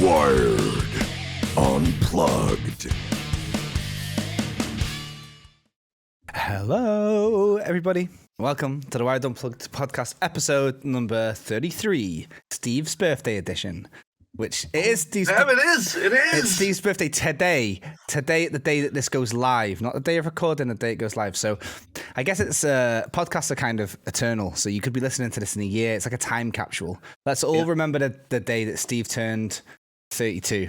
Wired Unplugged. Hello, everybody. Welcome to the Wired Unplugged podcast, episode number 33, Steve's birthday edition. Which it is Steve's. Damn, it is. It's Steve's birthday today. Today, the day that this goes live, not the day of recording, the day it goes live. So, I guess it's podcasts are kind of eternal. So you could be listening to this in a year. It's like a time capsule. Let's all remember the day that Steve turned 32.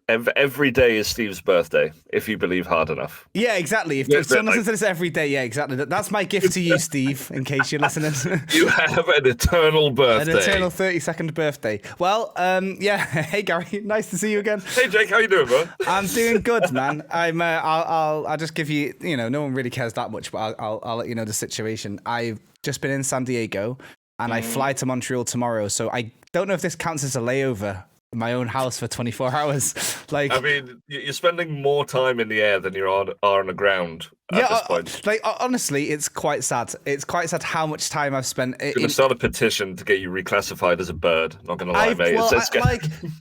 Every day is Steve's birthday, if you believe hard enough. Yeah, exactly. If someone listens to this every day, yeah, exactly. That's my gift to you, Steve, in case you're listening. You have an eternal birthday. An eternal 32nd birthday. Well, yeah. Hey, Gary. Nice to see you again. Hey, Jake. How you doing, bro? I'm doing good, man. I'll just give you, no one really cares that much, but I'll let you know the situation. I've just been in San Diego, and I fly to Montreal tomorrow, so I don't know if this counts as a layover. My own house for 24 hours. Like, I mean, you're spending more time in the air than you are on the ground at this point. Like, honestly, it's quite sad. It's quite sad how much time I've spent. I'm going to start a petition to get you reclassified as a bird. Not going to lie, mate.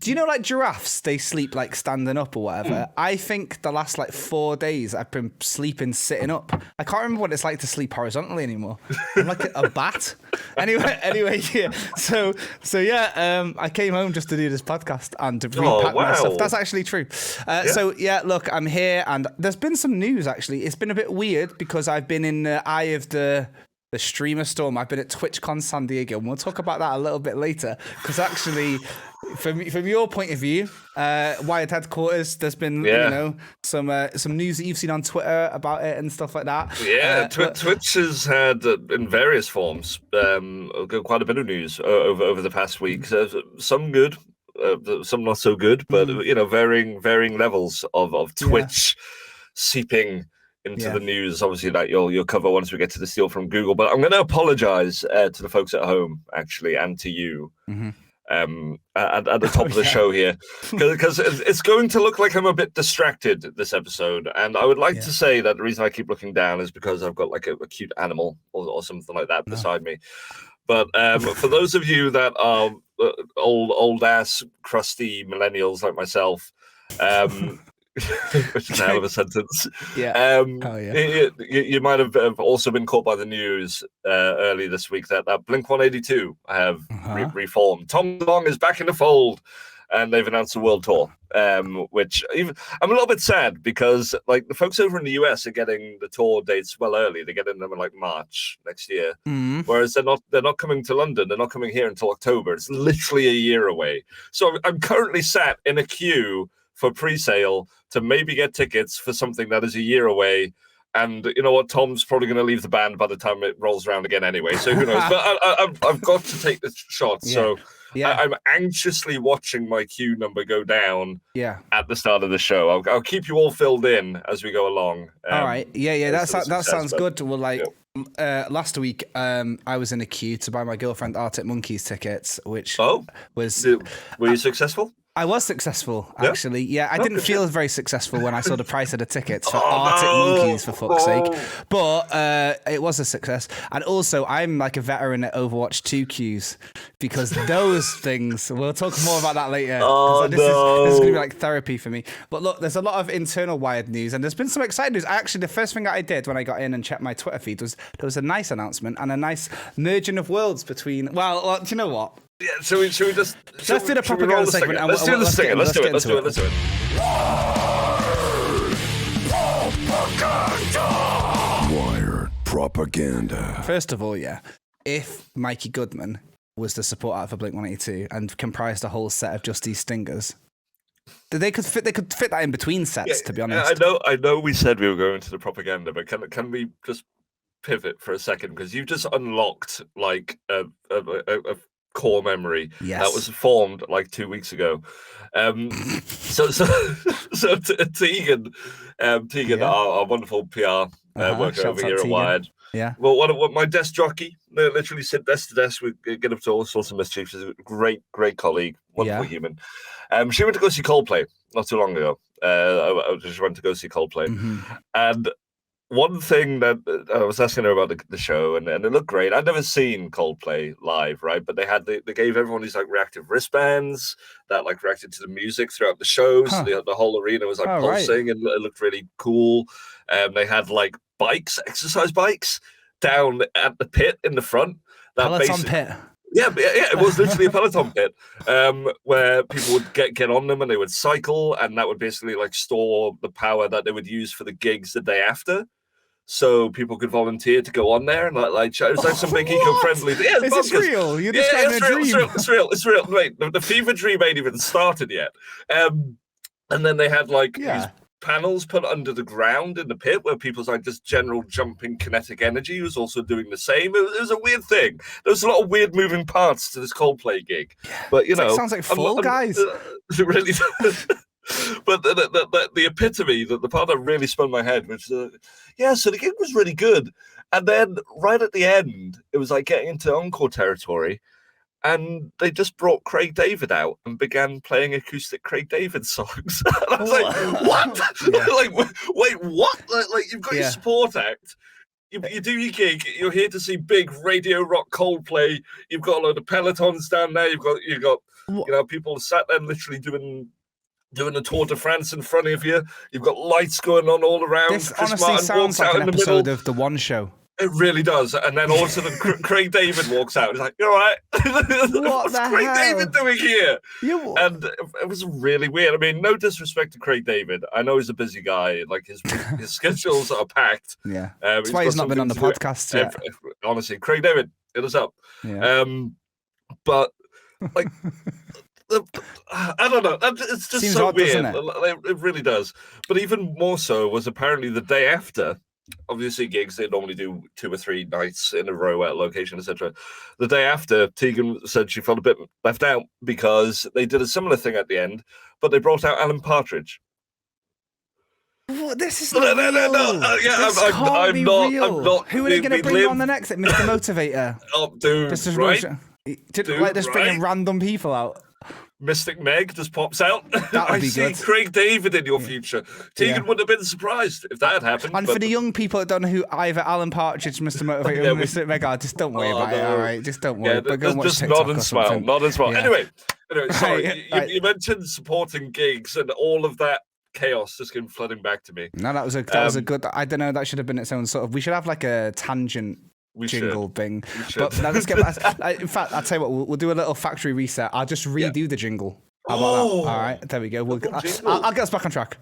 Do you know, like, giraffes, they sleep, like, standing up or whatever? I think the last, 4 days I've been sleeping sitting up. I can't remember what it's like to sleep horizontally anymore. I'm like a bat. Anyway, yeah. So yeah, I came home just to do this podcast and to repack my stuff. That's actually true. So yeah, look, I'm here, and there's been some news actually. It's been a bit weird because I've been in the eye of the streamer storm. I've been at Twitchcon San Diego, and we'll talk about that a little bit later. Because actually, from your point of view, Wired headquarters, there's been some news that you've seen on Twitter about it and stuff like that. Yeah, Twitch has had in various forms quite a bit of news over the past week. Some good. Some not so good, but varying levels of Twitch seeping into the news. Obviously, that you'll cover once we get to the steal from Google. But I'm going to apologize to the folks at home, actually, and to you at the top of the show here, because it's going to look like I'm a bit distracted this episode. And I would like to say that the reason I keep looking down is because I've got like a cute animal or something like that beside me. But for those of you that are old ass crusty millennials like myself, which is a hell of a sentence. Yeah. You might have also been caught by the news early this week that Blink 182 have reformed. Tom DeLonge is back in the fold, and they've announced a world tour. Which I'm a little bit sad because the folks over in the US are getting the tour dates well early. They're getting them in March next year, whereas they're not coming to London. They're not coming here until October. It's literally a year away. So I'm currently sat in a queue for pre-sale to maybe get tickets for something that is a year away. And you know what? Tom's probably going to leave the band by the time it rolls around again anyway. So who knows? But I've got to take this shot. Yeah. So. Yeah. I'm anxiously watching my queue number go down at the start of the show. I'll keep you all filled in as we go along. All right. Yeah. That sounds good. Well, last week, I was in a queue to buy my girlfriend Arctic Monkeys tickets, which was... Were you successful? I was successful, actually. Yeah, I didn't feel very successful when I saw the price of the tickets for Arctic Monkeys, for fuck's sake. But it was a success. And also, I'm like a veteran at Overwatch 2 queues because those things, we'll talk more about that later. This is going to be like therapy for me. But look, there's a lot of internal Wired news, and there's been some exciting news. Actually, the first thing that I did when I got in and checked my Twitter feed was there was a nice announcement and a nice merging of worlds between, well, do you know what? Yeah, should we just... Let's do the propaganda segment. Let's do it. Wired propaganda. First of all, if Mikey Goodman was the support act for Blink 182 and comprised a whole set of just these stingers, they could fit that in between sets, to be honest. I know we said we were going to the propaganda, but can we just pivot for a second? Because you've just unlocked a core memory that was formed 2 weeks ago. So Tegan, our wonderful PR worker over here at Wired. Yeah. Well, what my desk jockey, literally sit desk to desk, we get up to all sorts of mischief. She's a great colleague, wonderful human. She went to go see Coldplay not too long ago. I just went to go see Coldplay, and one thing that I was asking her about the show, and it looked great. I'd never seen Coldplay live, right? But they gave everyone these like reactive wristbands that like reacted to the music throughout the show. So the whole arena was like pulsing, and it looked really cool. They had like bikes, exercise bikes, down at the pit in the front. That Peloton pit. Yeah, it was literally a Peloton pit where people would get on them and they would cycle, and that would basically like store the power that they would use for the gigs the day after. So people could volunteer to go on there and like it was like some big eco-friendly. Yeah, is this real? You're describing a dream. It's real. Wait, the fever dream ain't even started yet. And then they had like these panels put under the ground in the pit where people's like just general jumping kinetic energy was also doing the same. It was a weird thing. There was a lot of weird moving parts to this Coldplay gig, but you know, it sounds like Fall Guys. It really does. But the epitome, the part that really spun my head, which so the gig was really good, and then right at the end, it was like getting into encore territory, and they just brought Craig David out and began playing acoustic Craig David songs. And I was like, what? Like, wait, what? Like you've got your support act. You do your gig. You're here to see big radio rock Coldplay. You've got a load of pelotons down there. You've got people sat there literally doing the Tour de France in front of you. You've got lights going on all around. This honestly sounds like an episode of The One Show. It really does. And then all of a sudden, Craig David walks out. He's like, "You all right? What's Craig David doing here?" And it was really weird. I mean, no disrespect to Craig David. I know he's a busy guy. Like his schedules are packed. Yeah, that's why he's not been on the podcast yet. Honestly, Craig David, hit us up. Yeah. But like. I don't know. It's just seems so odd, weird. Doesn't It really does. But even more so was apparently the day after. Obviously, gigs they normally do 2 or 3 nights in a row at a location, etc. The day after, Tegan said she felt a bit left out because they did a similar thing at the end, but they brought out Alan Partridge. This is not real. I'm not. Who are they going to bring on the next? Mr. Motivator. Oh, dude, right? Just bringing random people out. Mystic Meg just pops out. That would be good. I see Craig David in your future. Tegan would have been surprised if that had happened. And for the young people that don't know who either Alan Partridge, Mr. Motivator, or Mystic Meg are, just don't worry about it, all right? Just don't worry. Just nod and smile. Nod and smile. Anyway, sorry. You mentioned supporting gigs and all of that chaos just came flooding back to me. No, that was a good. I don't know. That should have been its own sort of. We should have like a tangent jingle thing. But now let's get back. In fact, I'll tell you what. We'll do a little factory reset. I'll just redo the jingle. How about that? All right, there we go. I'll get us back on track.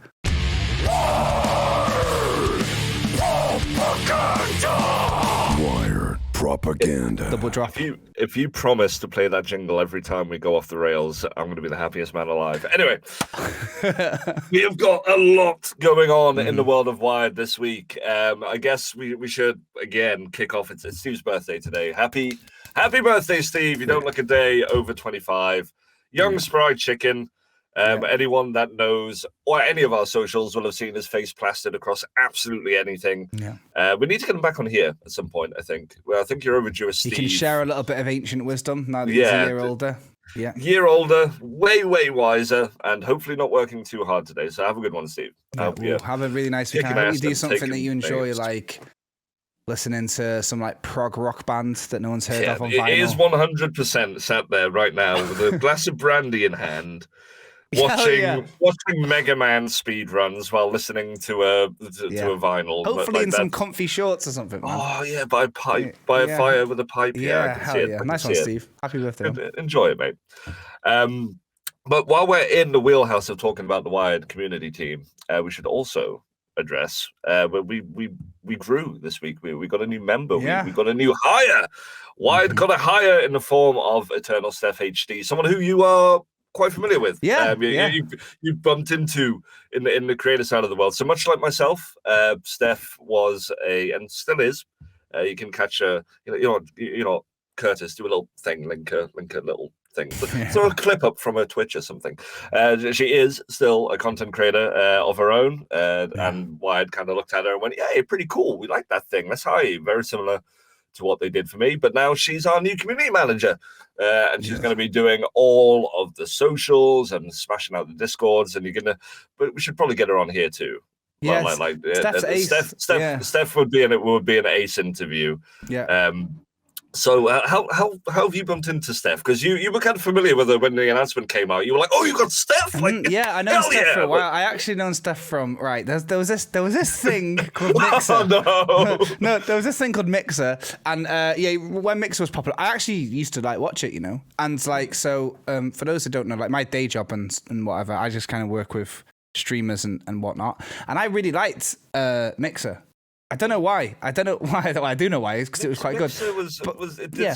Wired propaganda. Double drop. If you promise to play that jingle every time we go off the rails, I'm going to be the happiest man alive. Anyway, we have got a lot going on in the world of Wired this week. I guess we should again kick off. It's Steve's birthday today. Happy birthday, Steve! You don't look a day over 25. Young spry chicken. Anyone that knows or any of our socials will have seen his face plastered across absolutely anything. Yeah. We need to get him back on here at some point, I think. Well, I think you're overdue, Steve. You can share a little bit of ancient wisdom now that he's a year older. Yeah. Year older, way wiser, and hopefully not working too hard today. So have a good one, Steve. Have a really nice weekend. I hope you do something that you enjoy, like listening to some like prog rock band that no one's heard of on vinyl. It is 100% sat there right now with a glass of brandy in hand. Watching Mega Man speed runs while listening to a vinyl. Hopefully in some comfy shorts or something. Man. Oh yeah, by a pipe, by a fire with a pipe. I can see it. Nice one, Steve. Happy birthday. Enjoy it, mate. But while we're in the wheelhouse of talking about the Wired community team, we should also address we grew this week. We got a new member. We got a new hire. Wired got a hire in the form of Eternal Steph HD, someone who you are quite familiar with. You bumped into in the creator side of the world. So much like myself, Steph was and still is. You can catch Curtis, do a little thing, link a little thing. Throw a clip up from her Twitch or something. She is still a content creator of her own, and Wired kind of looked at her and went, "Yeah, pretty cool. We like that thing. Let's hire you." Very similar to what they did for me, but now she's our new community manager, and she's going to be doing all of the socials and smashing out the discords. And but we should probably get her on here too. Yeah, Steph's ace. Steph would be an ace interview. Yeah. So how have you bumped into Steph? Because you were kind of familiar with her when the announcement came out. You were like, oh, you got Steph? Like, yeah, I know Steph for a while. I actually known Steph from There was this thing called Mixer. Oh, no. No, there was this thing called Mixer, and when Mixer was popular, I actually used to like watch it, you know. And like so, for those who don't know, like my day job and whatever, I just kind of work with streamers and whatnot, and I really liked Mixer. I don't know why. I do know why. It's because it was quite good.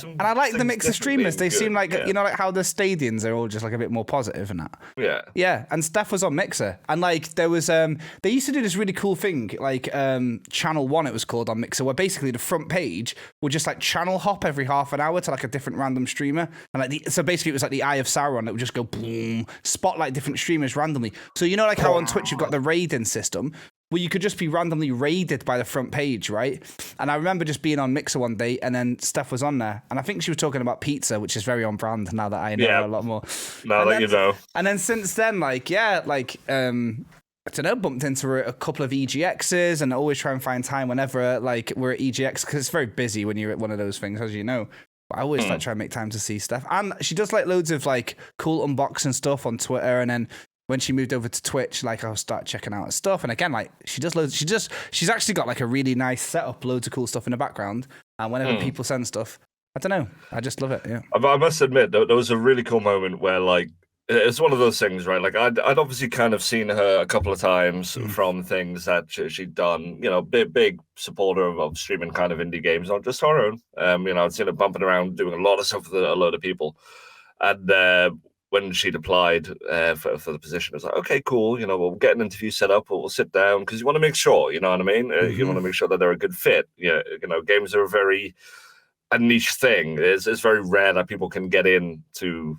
And I like the Mixer streamers. They seem like, you know, like how the Stadians are all just like a bit more positive and that. Yeah. Yeah. And Steph was on Mixer. And like there was, they used to do this really cool thing, like Channel 1 it was called on Mixer, where basically the front page would just like channel hop every half an hour to like a different random streamer. And like so basically it was like the Eye of Sauron that would just go boom, spotlight different streamers randomly. So you know like how on Twitch you've got the raiding system? Well, you could just be randomly raided by the front page, right? And I remember just being on Mixer one day, and then Steph was on there, and I think she was talking about pizza, which is very on brand now that I know a lot more. You know. And then since then, I don't know, bumped into her at a couple of EGXs, and I always try and find time whenever like we're at EGX because it's very busy when you're at one of those things, as you know. But I always like try and make time to see Steph, and she does like loads of like cool unboxing stuff on Twitter, and then when she moved over to Twitch, like I'll start checking out her stuff. And again, like she does loads. She's actually got like a really nice setup, loads of cool stuff in the background. And whenever people send stuff, I don't know, I just love it. Yeah. I must admit, there was a really cool moment where like it's one of those things, right? Like I'd obviously kind of seen her a couple of times from things that she'd done. You know, big supporter of streaming kind of indie games, not just her own. You know, I'd seen her bumping around doing a lot of stuff with a load of people, and when she'd applied for the position, I was like, okay, cool. You know, we'll get an interview set up. We'll sit down because you want to make sure. You know what I mean? You want to make sure that they're a good fit. Yeah, you know, games are a niche thing. It's very rare that people can get into,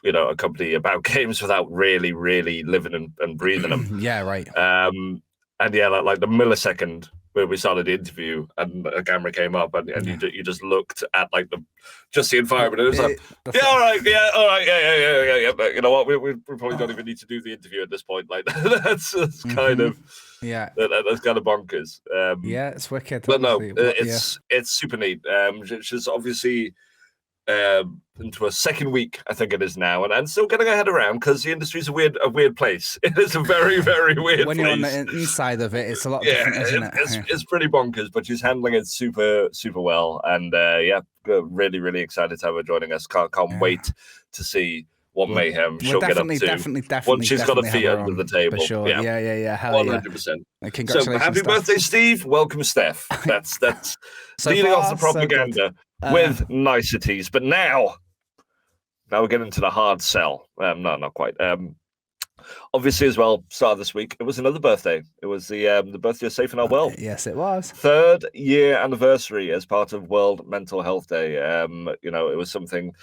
you know, a company about games without really, really living and breathing them. Yeah, right. And yeah, like the millisecond where we started the interview and a camera came up and you just looked at like the environment and it was like, all right. But you know what? We probably don't even need to do the interview at this point. Like that's kind of that's kind of bonkers. Yeah, it's wicked. But honestly. No, it's super neat. She's obviously into a second week, I think it is now, and still getting her head around because the industry's a weird place. It is a very, very weird when place. You're on the inside of it, it's a lot different, isn't it? It's pretty bonkers, but she's handling it super, super well. And really, really excited to have her joining us. Can't wait to see what mayhem she'll get up to. Definitely. Once she's got her feet under the table. For sure. Yeah. Hell 100%. Yeah. Congratulations, so happy birthday, Steve. Welcome, Steph. That's so leading off the propaganda with niceties. But now we're getting to the hard sell. No, not quite. Obviously, as well, start of this week, it was another birthday. It was the birthday of Safe in Our World. Yes, it was. 3rd year anniversary as part of World Mental Health Day. You know, it was something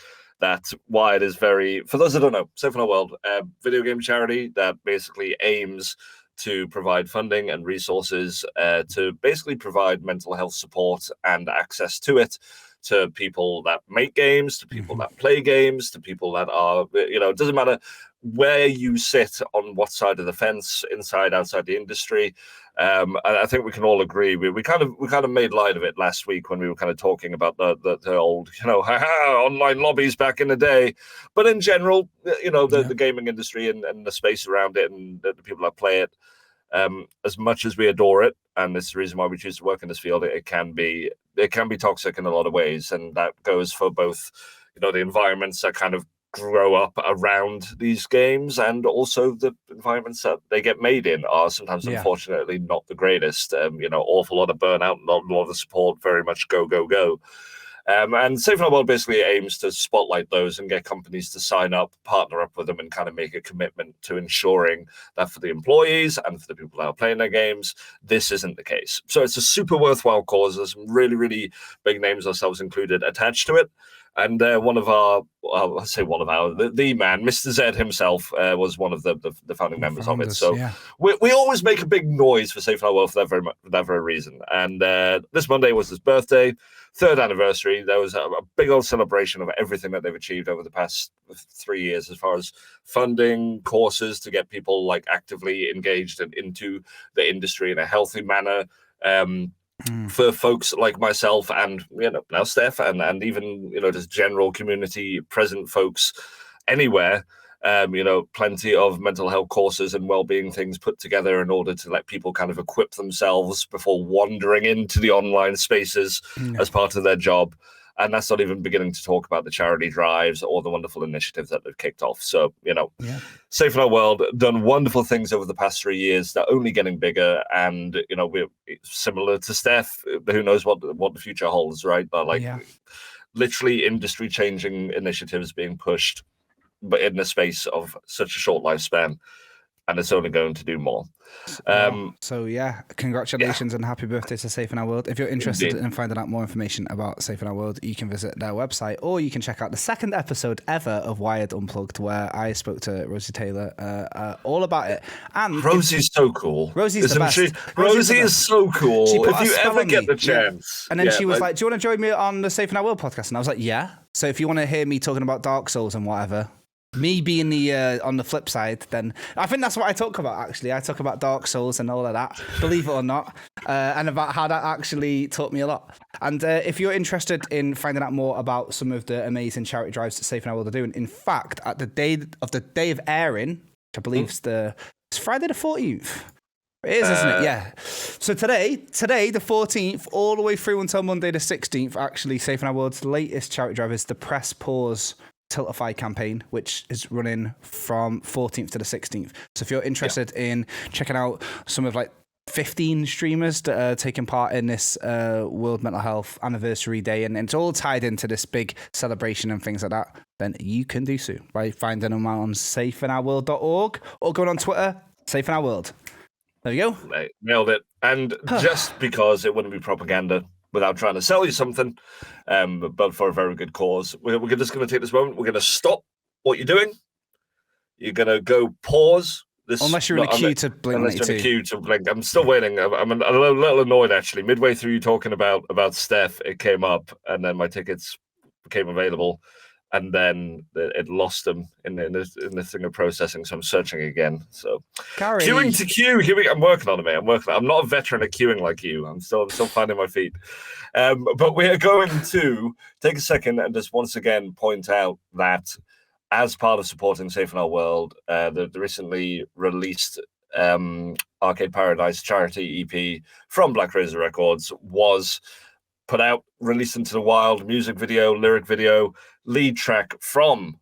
that Wired is very, for those that don't know, Safe in Our World, video game charity that basically aims to provide funding and resources to basically provide mental health support and access to it to people that make games, to people that play games, to people that are, you know, it doesn't matter where you sit on what side of the fence, inside, outside the industry. I think we can all agree. We kind of made light of it last week when we were kind of talking about the old, you know, online lobbies back in the day. But in general, you know, the gaming industry and the space around it and the people that play it, as much as we adore it, and it's the reason why we choose to work in this field, it can be toxic in a lot of ways, and that goes for both, you know, the environments that kind of grow up around these games and also the environments that they get made in are sometimes unfortunately not the greatest. You know, awful lot of burnout, not a lot of the support, very much go. And Safe in Our World basically aims to spotlight those and get companies to sign up, partner up with them, and kind of make a commitment to ensuring that for the employees and for the people that are playing their games, this isn't the case. So it's a super worthwhile cause. There's some really, really big names, ourselves included, attached to it. And one of our, well, I say one of our, the man, Mr. Z himself, was one of the founding members of it. So we always make a big noise for Safe in Our World for that very reason. And this Monday was his birthday, 3rd anniversary. There was a big old celebration of everything that they've achieved over the past 3 years, as far as funding courses to get people like actively engaged and into the industry in a healthy manner. For folks like myself and now Steph and even just general community present folks anywhere, plenty of mental health courses and well-being things put together in order to let people kind of equip themselves before wandering into the online spaces as part of their job. And that's not even beginning to talk about the charity drives or the wonderful initiatives that they've kicked off. So, Safe in Our World done wonderful things over the past 3 years. They're only getting bigger. And, we're similar to Steph. Who knows what the future holds, right? But literally industry changing initiatives being pushed, but in the space of such a short lifespan. And it's only going to do more. Congratulations and happy birthday to Safe in Our World. If you're interested in finding out more information about Safe in Our World, you can visit their website, or you can check out the 2nd episode ever of Wired Unplugged, where I spoke to Rosie Taylor all about it. And Rosie's so cool. Rosie's the best. Rosie is so cool. If you ever get the chance. And then she was like, do you want to join me on the Safe in Our World podcast? And I was like, yeah. So if you want to hear me talking about Dark Souls and whatever, me being the on the flip side, then I think that's what I talk about, actually. I talk about Dark Souls and all of that, believe it or not, and about how that actually taught me a lot. And if you're interested in finding out more about some of the amazing charity drives that Safe in Our World are doing, in fact, at the day of airing, which I believe it's Friday the 14th. It is, isn't it? Yeah. So today, the 14th, all the way through until Monday the 16th, actually, Safe in Our World's latest charity drive is the Press Pause Tiltify campaign, which is running from 14th to the 16th. So if you're interested in checking out some of 15 streamers that are taking part in this World Mental Health Anniversary Day, and it's all tied into this big celebration and things like that, then you can do so by finding them on safeinourworld.org or going on Twitter, Safe in Our World. There you go. Mate, nailed it. And just because it wouldn't be propaganda without trying to sell you something, but for a very good cause, we're just going to take this moment. We're going to stop what you're doing. You're going to go pause. Unless you're in a queue to blink. Unless you're in a queue to blink. I'm still waiting. I'm a little annoyed, actually. Midway through you talking about Steph, it came up, and then my tickets became available, and then it lost them in the thing of processing, so I'm searching again. So Gary. Queuing to queue. I'm working on it, mate. I'm not a veteran at queuing like you. I'm still finding my feet. But we are going to take a second and just once again point out that as part of supporting Safe in Our World, the recently released Arcade Paradise charity EP from Black Razor Records was put out, released into the wild, music video, lyric video, lead track from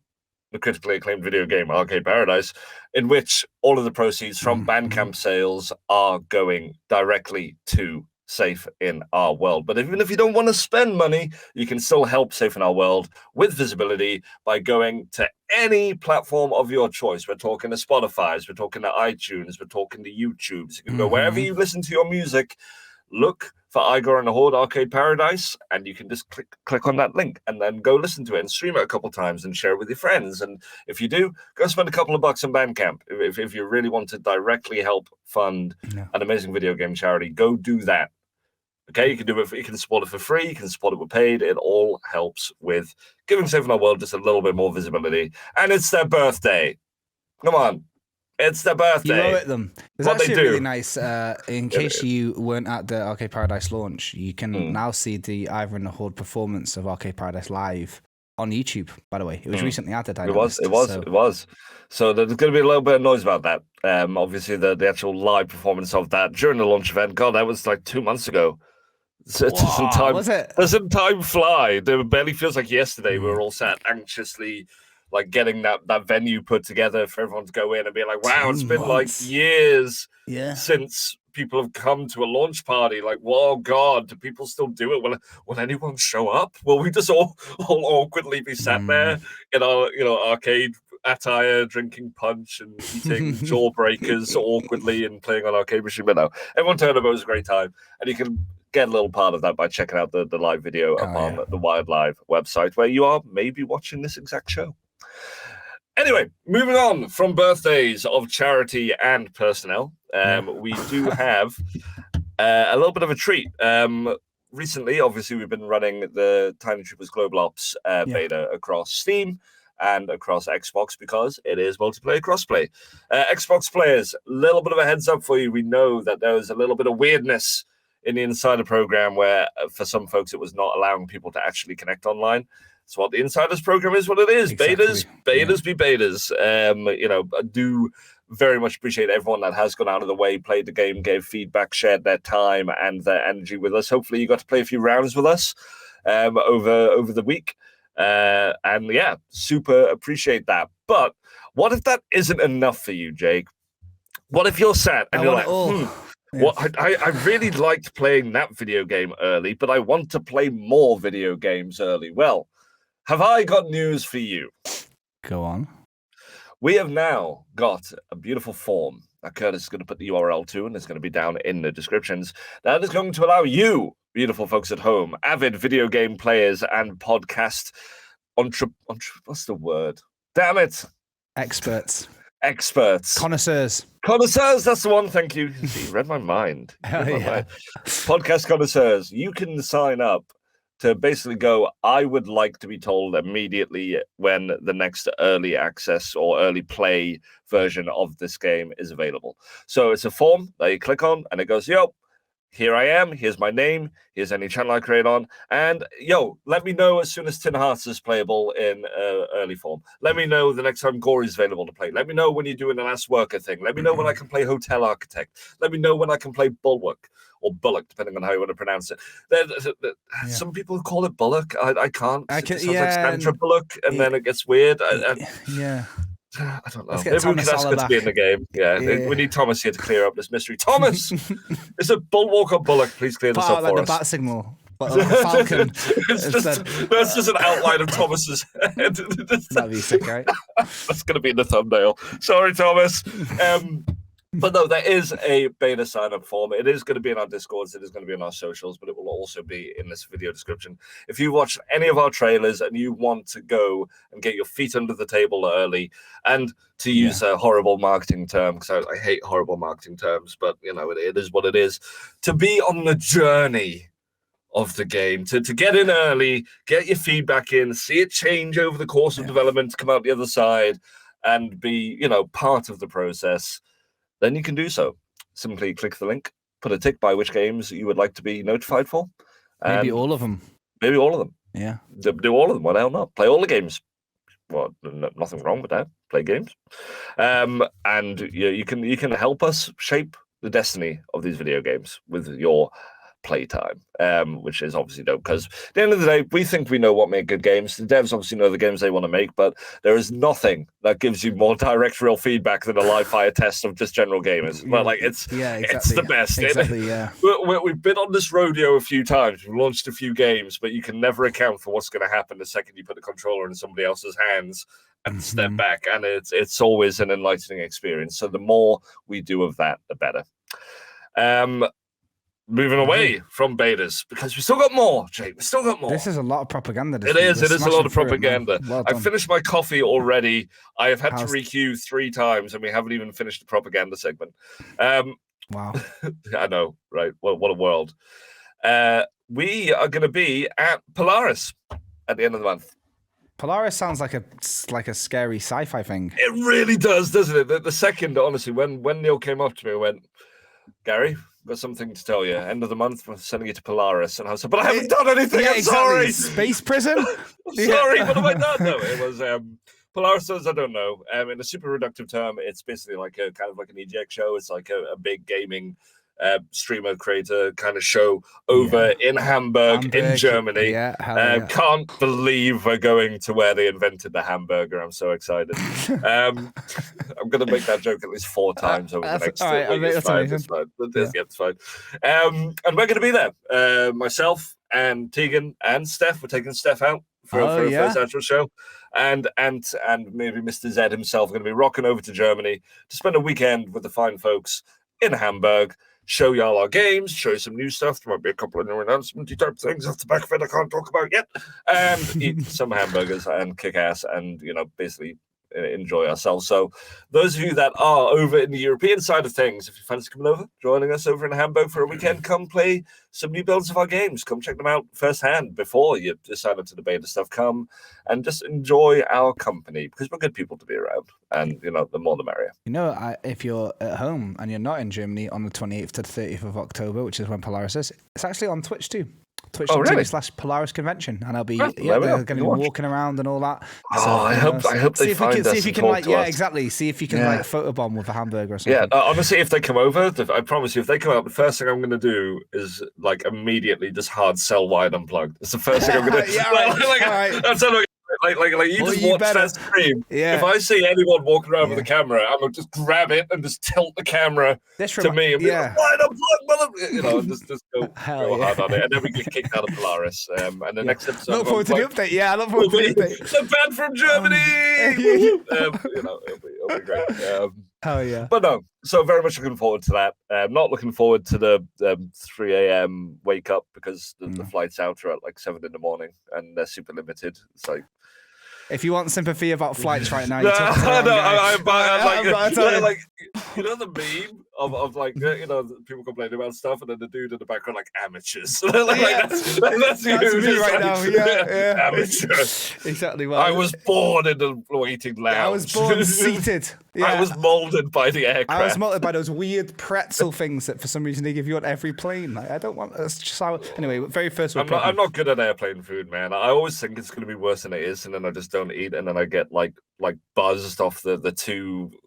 the critically acclaimed video game Arcade Paradise, in which all of the proceeds from Bandcamp sales are going directly to Safe in Our World. But even if you don't want to spend money, you can still help Safe in Our World with visibility by going to any platform of your choice. We're talking to Spotify's, we're talking to iTunes, we're talking to YouTube's. You can go wherever you listen to your music, look for Igor and the Horde Arcade Paradise, and you can just click on that link and then go listen to it and stream it a couple times and share it with your friends. And if you do, go spend a couple of bucks on Bandcamp. If you really want to directly help fund an amazing video game charity, go do that. Okay, you can do it. You can support it for free. You can support it with paid. It all helps with giving Safe in Our World just a little bit more visibility. And it's their birthday. Come on. It's their birthday. You owe it them. It's actually really nice. In case you weren't at the Arcade Paradise launch, you can now see the Ivor and the Horde performance of Arcade Paradise live on YouTube, by the way. It was recently added. It was. So there's going to be a little bit of noise about that. Obviously, the actual live performance of that during the launch event. God, that was like 2 months ago. So Was it? Doesn't time fly? It barely feels like yesterday. We were all sat anxiously, like getting that venue put together for everyone to go in and be like, wow, it's been like years since people have come to a launch party. Like, whoa, God, do people still do it? Will anyone show up? Will we just all awkwardly be sat there in our arcade attire, drinking punch and eating jawbreakers awkwardly and playing on arcade machine? But no, everyone turned up. It was a great time, and you can get a little part of that by checking out the live video up on the Wired Live website, where you are maybe watching this exact show. Anyway, moving on from birthdays of charity and personnel, we do have a little bit of a treat. Recently, obviously, we've been running the Tiny Troopers Global Ops beta across Steam and across Xbox because it is multiplayer crossplay. Xbox players, a little bit of a heads up for you. We know that there was a little bit of weirdness in the Insider program where for some folks it was not allowing people to actually connect online. It's what the Insiders program is, what it is. Exactly. Betas be betas. You know, I do very much appreciate everyone that has gone out of the way, played the game, gave feedback, shared their time and their energy with us. Hopefully you got to play a few rounds with us over the week. And yeah, super appreciate that. But what if that isn't enough for you, Jake? What if you're sad and you're like, well, I really liked playing that video game early, but I want to play more video games early. Well, have I got news for you? Go on. We have now got a beautiful form that Curtis is going to put the URL to, and it's going to be down in the descriptions. That is going to allow you, beautiful folks at home, avid video game players and podcast what's the word? Damn it. Experts. Connoisseurs, that's the one. Thank you. See, you read my mind. Podcast connoisseurs, you can sign up to basically go, I would like to be told immediately when the next early access or early play version of this game is available. So it's a form that you click on and it goes, yo, here I am, here's my name, here's any channel I create on, and yo, let me know as soon as Tin Hearts is playable in early form. Let me know the next time Gory is available to play. Let me know when you're doing the Last Worker thing. Let me know when I can play Hotel Architect. Let me know when I can play Bulwark, or Bullock, depending on how you want to pronounce it. Some people call it Bullock. I can't. It sounds like Sandra Bullock, and then it gets weird. I don't know. Maybe we could ask her to be in the game. We need Thomas here to clear up this mystery. Thomas, is it Bulwark or Bullock? Please clear this up for us. The bat signal. Falcon. That's just an outline of Thomas's head. That'd be sick, right? That's going to be in the thumbnail. Sorry, Thomas. But no, there is a beta sign-up form. It is going to be in our Discords. It is going to be in our socials, but it will also be in this video description. If you watch any of our trailers and you want to go and get your feet under the table early, and to use a horrible marketing term, because I hate horrible marketing terms, but you know, it is what it is, to be on the journey of the game, to get in early, get your feedback in, see it change over the course of development, come out the other side, and be, you know, part of the process, then you can do so. Simply click the link, put a tick by which games you would like to be notified for. Maybe all of them. Maybe all of them. Yeah. Do all of them. Why the hell not? Play all the games. Well, nothing wrong with that. Play games. And you can help us shape the destiny of these video games with your playtime, which is obviously dope, because at the end of the day, we think we know what make good games. The devs obviously know the games they want to make, but there is nothing that gives you more direct real feedback than a live fire test of just general gamers. Well, like it's the best. Exactly, We've been on this rodeo a few times. We've launched a few games, but you can never account for what's going to happen the second you put the controller in somebody else's hands and step back, and it's always an enlightening experience. So the more we do of that, the better. Moving away from betas, because we still got more, Jake. We still got more. This is a lot of propaganda. It is a lot of propaganda. I've finished my coffee already. I have had to requeue 3 times, and we haven't even finished the propaganda segment. Wow. I know, right? What a world. We are going to be at Polaris at the end of the month. Polaris sounds like a scary sci-fi thing. It really does, doesn't it? The second, honestly, when Neil came up to me and went, Gary, I've got something to tell you. End of the month, we're sending you to Polaris. And I was like, but I haven't done anything. I'm sorry. Space prison? Sorry, what have I done? No, it was Polaris, as I don't know. In a super reductive term, it's basically like a kind of like an eject show. It's like a big gaming streamer creator kind of show over in Hamburg, in Germany. Can't believe we're going to where they invented the hamburger. I'm so excited. I'm going to make that joke at least 4 times over the next week. It's fine. And we're going to be there. Myself and Tegan and Steph. We're taking Steph out for a first actual show. And maybe Mr. Zed himself are going to be rocking over to Germany to spend a weekend with the fine folks in Hamburg, show y'all our games, show you some new stuff. There might be a couple of new announcement type things off the back of it I can't talk about yet. And eat some hamburgers and kick ass and, basically enjoy ourselves. So those of you that are over in the European side of things, if you fancy coming over, joining us over in Hamburg for a weekend, come play some new builds of our games. Come check them out firsthand before you decide to debate the stuff. Come and just enjoy our company because we're good people to be around. And, the more the merrier. If you're at home and you're not in Germany on the 28th to the 30th of October, which is when Polaris is, it's actually on Twitch too. Twitch.tv/Polaris Convention, and I'll be they're going to be walking around and all that. I hope they find us. See if you can exactly. See if you can photobomb with a hamburger or something. Yeah, honestly, if they come over, I promise you, if they come out, the first thing I'm going to do is immediately just hard sell Wired Unplugged. It's the first thing I'm going to do. Right. That's you just watch that stream. Yeah. If I see anyone walking around with a camera, I'm gonna just grab it and just tilt the camera to me and be like, Wired Unplugged, just go hard on it, and then we get kicked out of Polaris. And the next episode, look forward to the update. Yeah, I look forward to the update. The band from Germany. It'll be great. Hell yeah. But no, so very much looking forward to that. Not looking forward to the 3 a.m. wake up because the flights out are at 7 in the morning and they're super limited. It's like, if you want sympathy about flights right now, the meme of people complaining about stuff, and then the dude in the background amateurs. That's me right now. Yeah. Amateurs. Exactly. Well, I was born in the waiting lounge. I was born seated. Yeah. I was molded by the aircraft. I was molded by those weird pretzel things that for some reason they give you on every plane. I don't want that's just how. Anyway, very first world problem. I'm not good at airplane food, man. I always think it's going to be worse than it is, and then I just don't eat, and then I get buzzed off the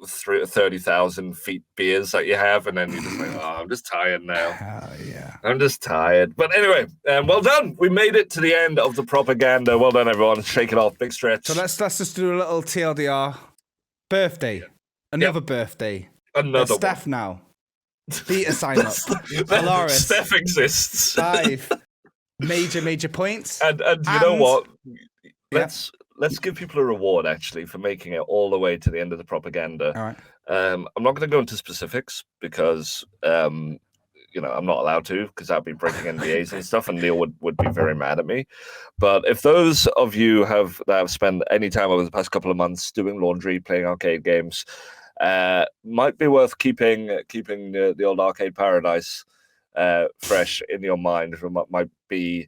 30,000 feet beers that you have, and then you're just I'm just tired now. Yeah. I'm just tired. But anyway, well done. We made it to the end of the propaganda. Well done, everyone. Shake it off. Big stretch. So let's just do a little TLDR birthday. Another birthday. Another one. Steph now. Beta sign up. Polaris. Steph exists. 5 major points. And you know what? Let's give people a reward actually for making it all the way to the end of the propaganda. All right. I'm not going to go into specifics because I'm not allowed to because I'd be breaking NDAs and stuff, and Neil would be very mad at me. But if those of you that have spent any time over the past couple of months doing laundry, playing arcade games, might be worth keeping the old arcade paradise fresh in your mind. Might be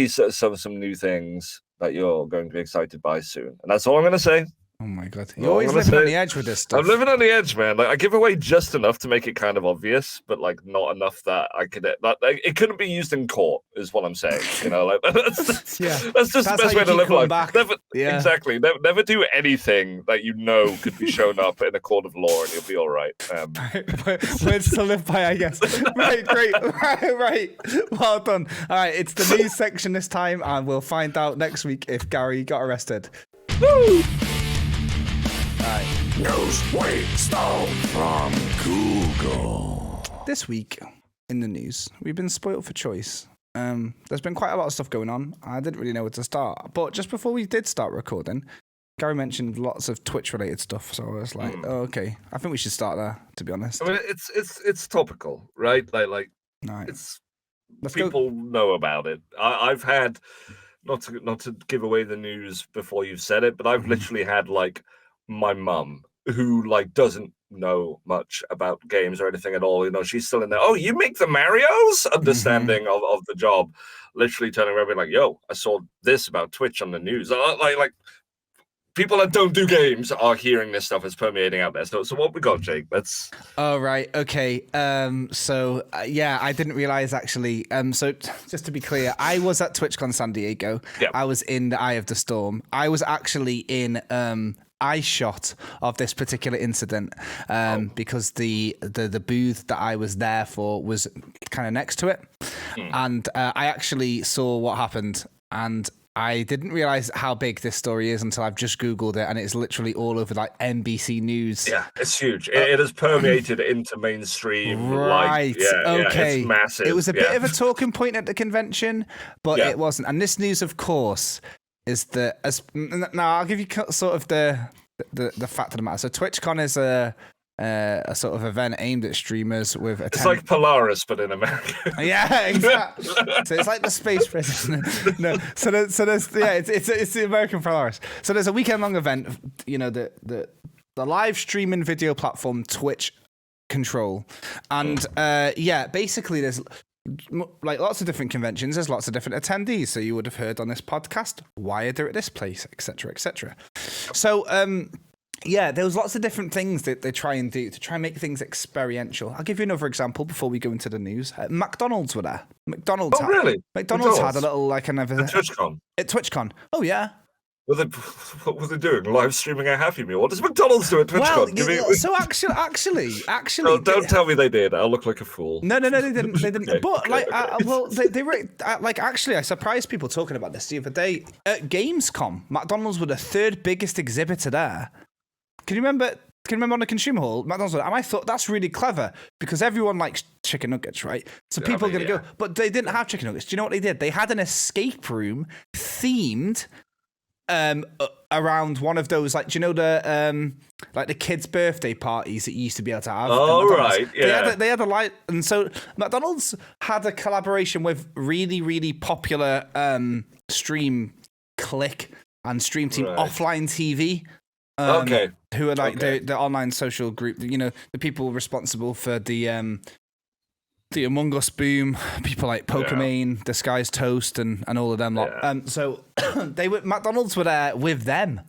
some new things that you're going to be excited by soon, and that's all I'm going to say. Oh my god, you're always living on the edge with this stuff. I'm living on the edge, man. I give away just enough to make it kind of obvious, but not enough that I could. It couldn't be used in court, is what I'm saying. That's just the best way to live life. Exactly. Never do anything that could be shown up in a court of law, and you'll be all right. Words to live by, I guess. Right, great. Right. Well done. All right, it's the news section this time, and we'll find out next week if Gary got arrested. Woo! News Stone from Google. This week in the news, we've been spoiled for choice. There's been quite a lot of stuff going on. I didn't really know where to start. But just before we did start recording, Gary mentioned lots of Twitch-related stuff. So I was like, oh, okay. I think we should start there, to be honest. I mean, it's topical, right? People know about it. I've had, not to give away the news before you've said it, but I've literally had my mum who doesn't know much about games or anything at all. She's still in there. Oh, you make the Marios? Understanding of the job, literally turning around and being yo, I saw this about Twitch on the news. People that don't do games are hearing this stuff. It's permeating out there. So what we got, Jake? Let's. Oh, right. Okay. I didn't realize actually. So just to be clear, I was at TwitchCon San Diego. Yep. I was in the Eye of the Storm. I was actually in eye shot of this particular incident because the booth that I was there for was kind of next to it. And I actually saw what happened, and I didn't realize how big this story is until I've just Googled it, and it's literally all over NBC News. Yeah, it's huge. It has permeated into mainstream. Right. Okay. It's massive. It was a bit of a talking point at the convention, but it wasn't. And this news, of course, is now I'll give you sort of the fact of the matter. So TwitchCon is a a sort of event aimed at streamers with It's like Polaris, but in America. Yeah, exactly. So it's like the space prison. No, so there's it's the American Polaris. So there's a weekend-long event. You know, the live streaming video platform Twitch control, and basically there's like lots of different conventions. There's lots of different attendees. So you would have heard on this podcast, Wired are at this place, etc., etc. So there was lots of different things that they try and do to try and make things experiential. I'll give you another example before we go into the news. McDonald's were there. McDonald's had a little like another at TwitchCon. At TwitchCon. Oh yeah. What were they doing? Live streaming a Happy Meal. What does McDonald's do at TwitchCon? Well, so actually, oh, don't tell me they did. I'll look like a fool. No, they didn't. They didn't. Okay. But like, they were like actually, I surprised people talking about this the other day at Gamescom. McDonald's were the third biggest exhibitor there. Can you remember on the consumer hall, McDonald's? And I thought that's really clever because everyone likes chicken nuggets, right? So people are going to go. But they didn't have chicken nuggets. Do you know what they did? They had an escape room themed around one of those, like, do you know the like the kids' birthday parties that you used to be able to have? Oh, right, yeah. They had a light, and so McDonald's had a collaboration with really, really popular Stream Click and Stream Team Offline TV. Who are like the online social group, you know, the people responsible for the Among Us boom, people like Pokemon, Disguised Toast, and all of them lot. Yeah. So McDonald's were there with them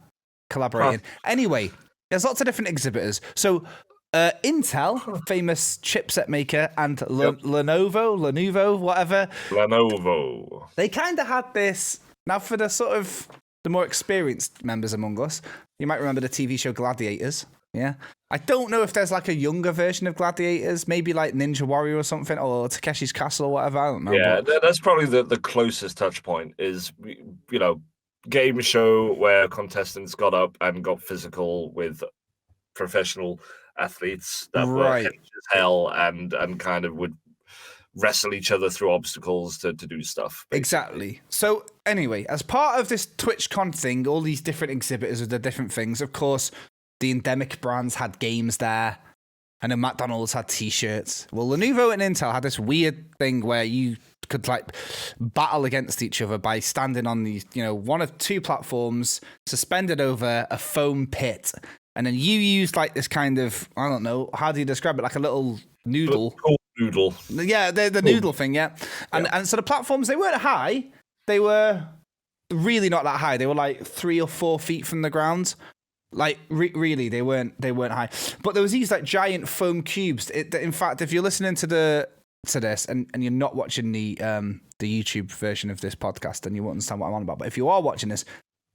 collaborating. Anyway, there's lots of different exhibitors. So Intel, famous chipset maker, and Lenovo, whatever. Lenovo. They kind of had this. Now for the sort of the more experienced members among us, you might remember the TV show Gladiators. Yeah. I don't know if there's like a younger version of Gladiators, maybe like Ninja Warrior or something, or Takeshi's Castle or whatever. I don't know. Yeah, that's probably the closest touch point is, you know, game show where contestants got up and got physical with professional athletes that were as hell and kind of would wrestle each other through obstacles to do stuff. Basically. Exactly. So anyway, as part of this TwitchCon thing, all these different exhibitors with the different things, of course, the endemic brands had games there, and then McDonald's had T-shirts. Well, Lenovo and Intel had this weird thing where you could like battle against each other by standing on these, you know, one of two platforms suspended over a foam pit, and then you used like this kind of, I don't know, how do you describe it? Like a little noodle. Noodle. Yeah, the noodle thing. Yeah, and so the platforms, they weren't high. They were really not that high. They were like 3 or 4 feet from the ground. Like really, they weren't high, but there was these like giant foam cubes. In fact, if you're listening to this and you're not watching the YouTube version of this podcast, then you won't understand what I'm on about. But if you are watching this,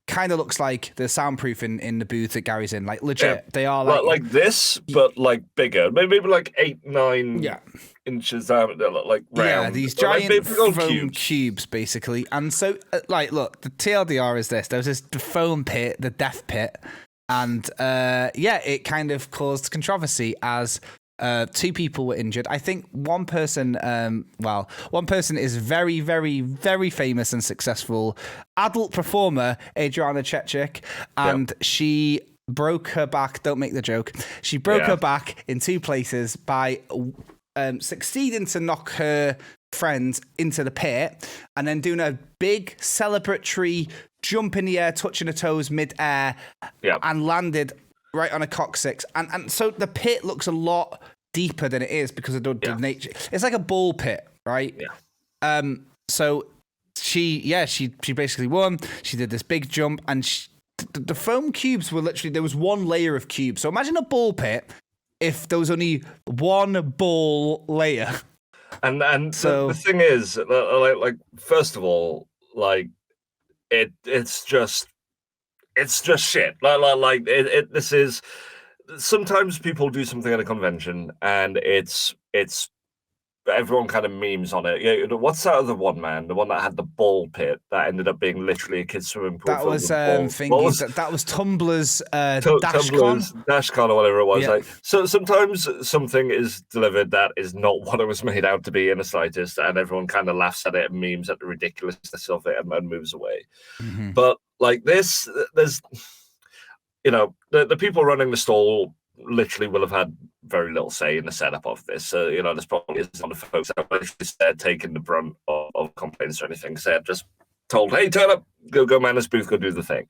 kind of looks like the soundproofing in the booth that Gary's in. Like legit, they are like this, but like bigger, maybe like 8-9 inches diameter, like round. Yeah, these giant foam cubes, basically. And so, like, look, the TLDR is this. There was this foam pit, the death pit. And it kind of caused controversy as 2 people were injured. I think one person is very, very, very famous and successful adult performer, Adriana Chechik, and she broke her back. Don't make the joke. She broke her back in 2 places by succeeding to knock her friend into the pit and then doing a big celebratory jump in the air, touching her toes mid-air, and landed right on a coccyx. And so the pit looks a lot deeper than it is because of the nature. It's like a ball pit, right? Yeah. So she basically won. She did this big jump, and the foam cubes were literally, there was one layer of cubes. So imagine a ball pit if there was only one ball layer. And so the thing is, like first of all, like it's just shit. Like this is, sometimes people do something at a convention and it's everyone kind of memes on it. Yeah, what's that other one, man? The one that had the ball pit that ended up being literally a kid's swimming pool. That was that was Tumblr's Dashcon or whatever it was. Yeah. Like, so sometimes something is delivered that is not what it was made out to be in the slightest, and everyone kind of laughs at it and memes at the ridiculousness of it and moves away. Mm-hmm. But like this, there's, you know, the people running the stall literally will have had very little say in the setup of this. So, there's probably isn't the folks that are literally taking the brunt of complaints or anything. So they're just told, hey, turn up, go man this booth, go do the thing.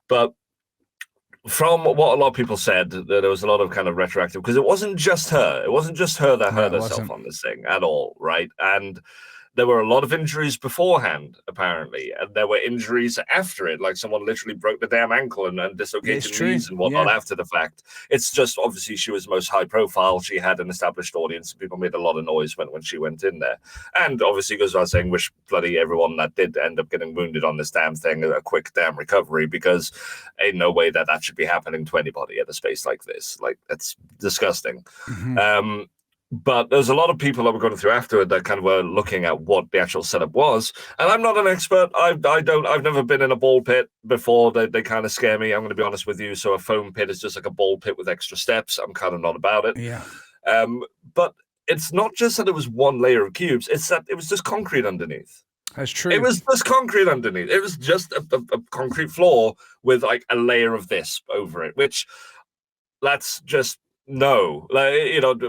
But from what a lot of people said, that there was a lot of kind of retroactive, because it wasn't just her. It wasn't just her that hurt herself on this thing at all, right? And there were a lot of injuries beforehand, apparently, and there were injuries after it. Like someone literally broke the damn ankle and dislocated knees and whatnot after the fact. It's just obviously she was most high profile. She had an established audience. People made a lot of noise when she went in there. And obviously goes without saying, wish bloody everyone that did end up getting wounded on this damn thing a quick damn recovery, because ain't no way that should be happening to anybody at a space like this. Like, that's disgusting. Mm-hmm. But there's a lot of people that were going through afterward that kind of were looking at what the actual setup was. And I'm not an expert. I've never been in a ball pit before. They kind of scare me. I'm going to be honest with you. So a foam pit is just like a ball pit with extra steps. I'm kind of not about it. Yeah. But it's not just that it was one layer of cubes. It's that it was just concrete underneath. That's true. It was just concrete underneath. It was just a concrete floor with like a layer of this over it, which that's just... No, like,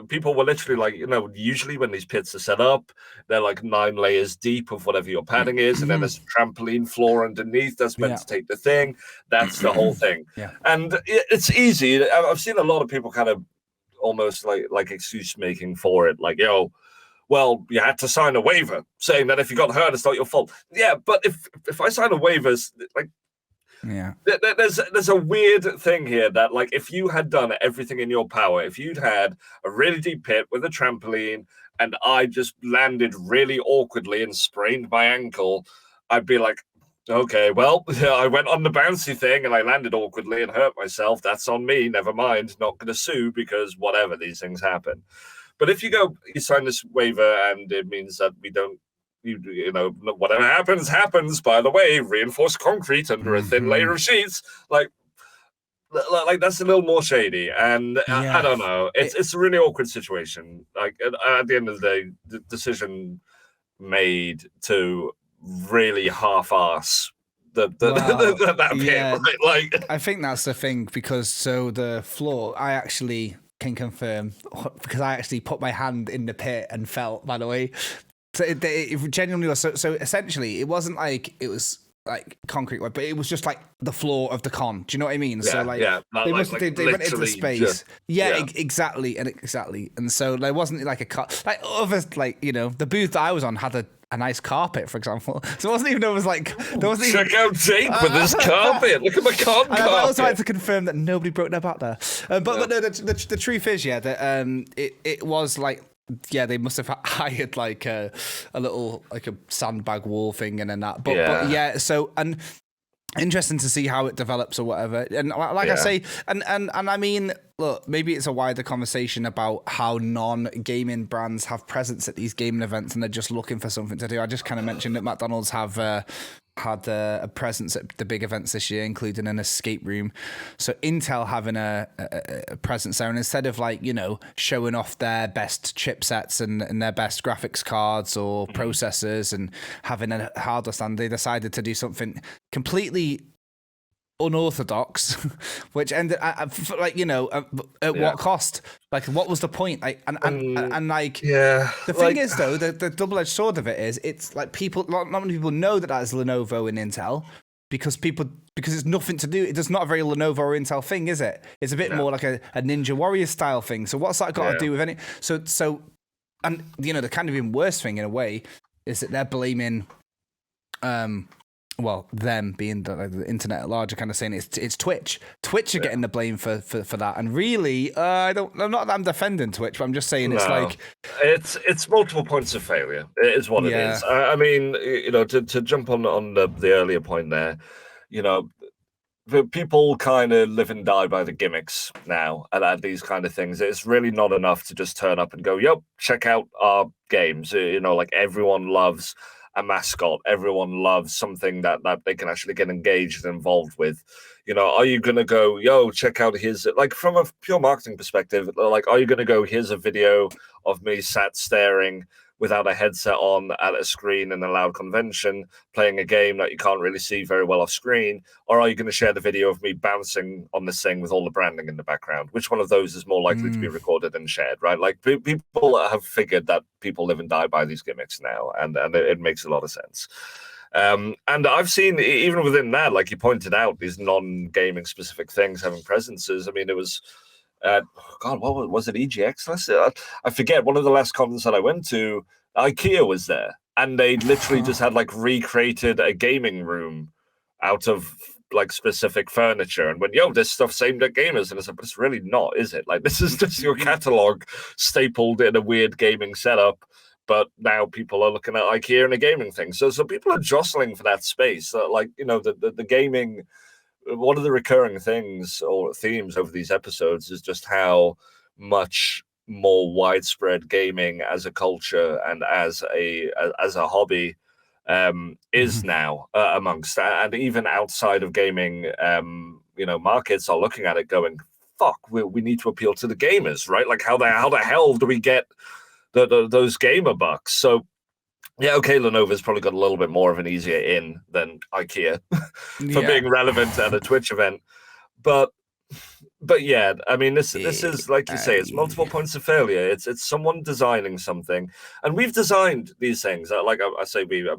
people were literally like, usually when these pits are set up, they're like 9 layers deep of whatever your padding is, and then there's a trampoline floor underneath that's meant to take the thing. That's the whole thing. Yeah. And it's easy. I've seen a lot of people kind of almost like excuse making for it, like, well, you had to sign a waiver saying that if you got hurt, it's not your fault. Yeah, but if I sign a waiver, like, yeah, there's a weird thing here that, like, if you had done everything in your power, if you'd had a really deep pit with a trampoline and I just landed really awkwardly and sprained my ankle, I'd be like, okay, well, I went on the bouncy thing and I landed awkwardly and hurt myself. That's on me. Never mind. Not going to sue, because whatever, these things happen. But if you sign this waiver and it means that we don't, whatever happens, by the way, reinforced concrete under a thin layer of sheets, like that's a little more shady. And I don't know, it's a really awkward situation. Like, at the end of the day, the decision made to really half-ass that pit, right? Like, I think that's the thing, because so the floor, I actually can confirm, because I actually put my hand in the pit and felt, by the way. So it genuinely was. So essentially, it wasn't like it was like concrete, but it was just like the floor of the con. Do you know what I mean? Yeah, so like, they went into the space. Exactly. And so there wasn't like a cut. Like others, like, the booth that I was on had a nice carpet, for example. So it wasn't even, Check out Jake with this carpet. Look at my carpet. I also like to confirm that nobody broke their back there. But no, the truth is, that it was like, they must have hired like a little, like a sandbag wall thing and then that. But so, and interesting to see how it develops or whatever. And like I say, and I mean, look, maybe it's a wider conversation about how non-gaming brands have presence at these gaming events and they're just looking for something to do. I just kind of mentioned that McDonald's have had a presence at the big events this year, including an escape room. So Intel having a presence there, and instead of like, showing off their best chipsets and their best graphics cards or processors and having a hardware stand, they decided to do something completely unorthodox, which ended at what cost? Like, what was the point? Like, and like, the thing is, though, the double-edged sword of it is, it's like not many people know that is Lenovo and Intel, because it's nothing to do. It's not a very Lenovo or Intel thing, is it? It's a bit more like a Ninja Warrior style thing. So what's that got to do with any? So, and the kind of even worse thing in a way is that they're blaming, them being the internet at large, are kind of saying it's Twitch. Twitch are getting the blame for that. And really, I'm not that I'm defending Twitch, but I'm just saying it's multiple points of failure. It is what it is. I mean, to jump on the earlier point there, the people kind of live and die by the gimmicks now at these kind of things. It's really not enough to just turn up and go, yep, check out our games. Like, everyone loves a mascot. Everyone loves something that they can actually get engaged and involved with. Are you going to go, check out his, like, from a pure marketing perspective, like, are you going to go, here's a video of me sat staring without a headset on at a screen in a loud convention, playing a game that you can't really see very well off screen? Or are you going to share the video of me bouncing on this thing with all the branding in the background? Which one of those is more likely to be recorded and shared, right? Like, people have figured that people live and die by these gimmicks now, and it makes a lot of sense. And I've seen, even within that, like you pointed out, these non-gaming specific things having presences. I mean, it was, God, what was it, EGX? I forget. One of the last conferences that I went to, IKEA was there, and they literally just had like recreated a gaming room out of like specific furniture, and went, yo, this stuff's aimed at gamers. And I said, but it's really not, is it? Like, this is just your catalog stapled in a weird gaming setup. But now people are looking at IKEA and a gaming thing. So people are jostling for that space. Like, you know, the gaming, one of the recurring things or themes over these episodes is just how much more widespread gaming as a culture and as a hobby is now amongst, and even outside of gaming, you know, markets are looking at it going, fuck, we need to appeal to the gamers, right? Like, how the hell do we get those gamer bucks? So yeah, okay, Lenovo's probably got a little bit more of an easier in than IKEA for being relevant at a Twitch event, but yeah, I mean, this is, like you say, it's multiple points of failure. It's someone designing something, and we've designed these things. Like I say, I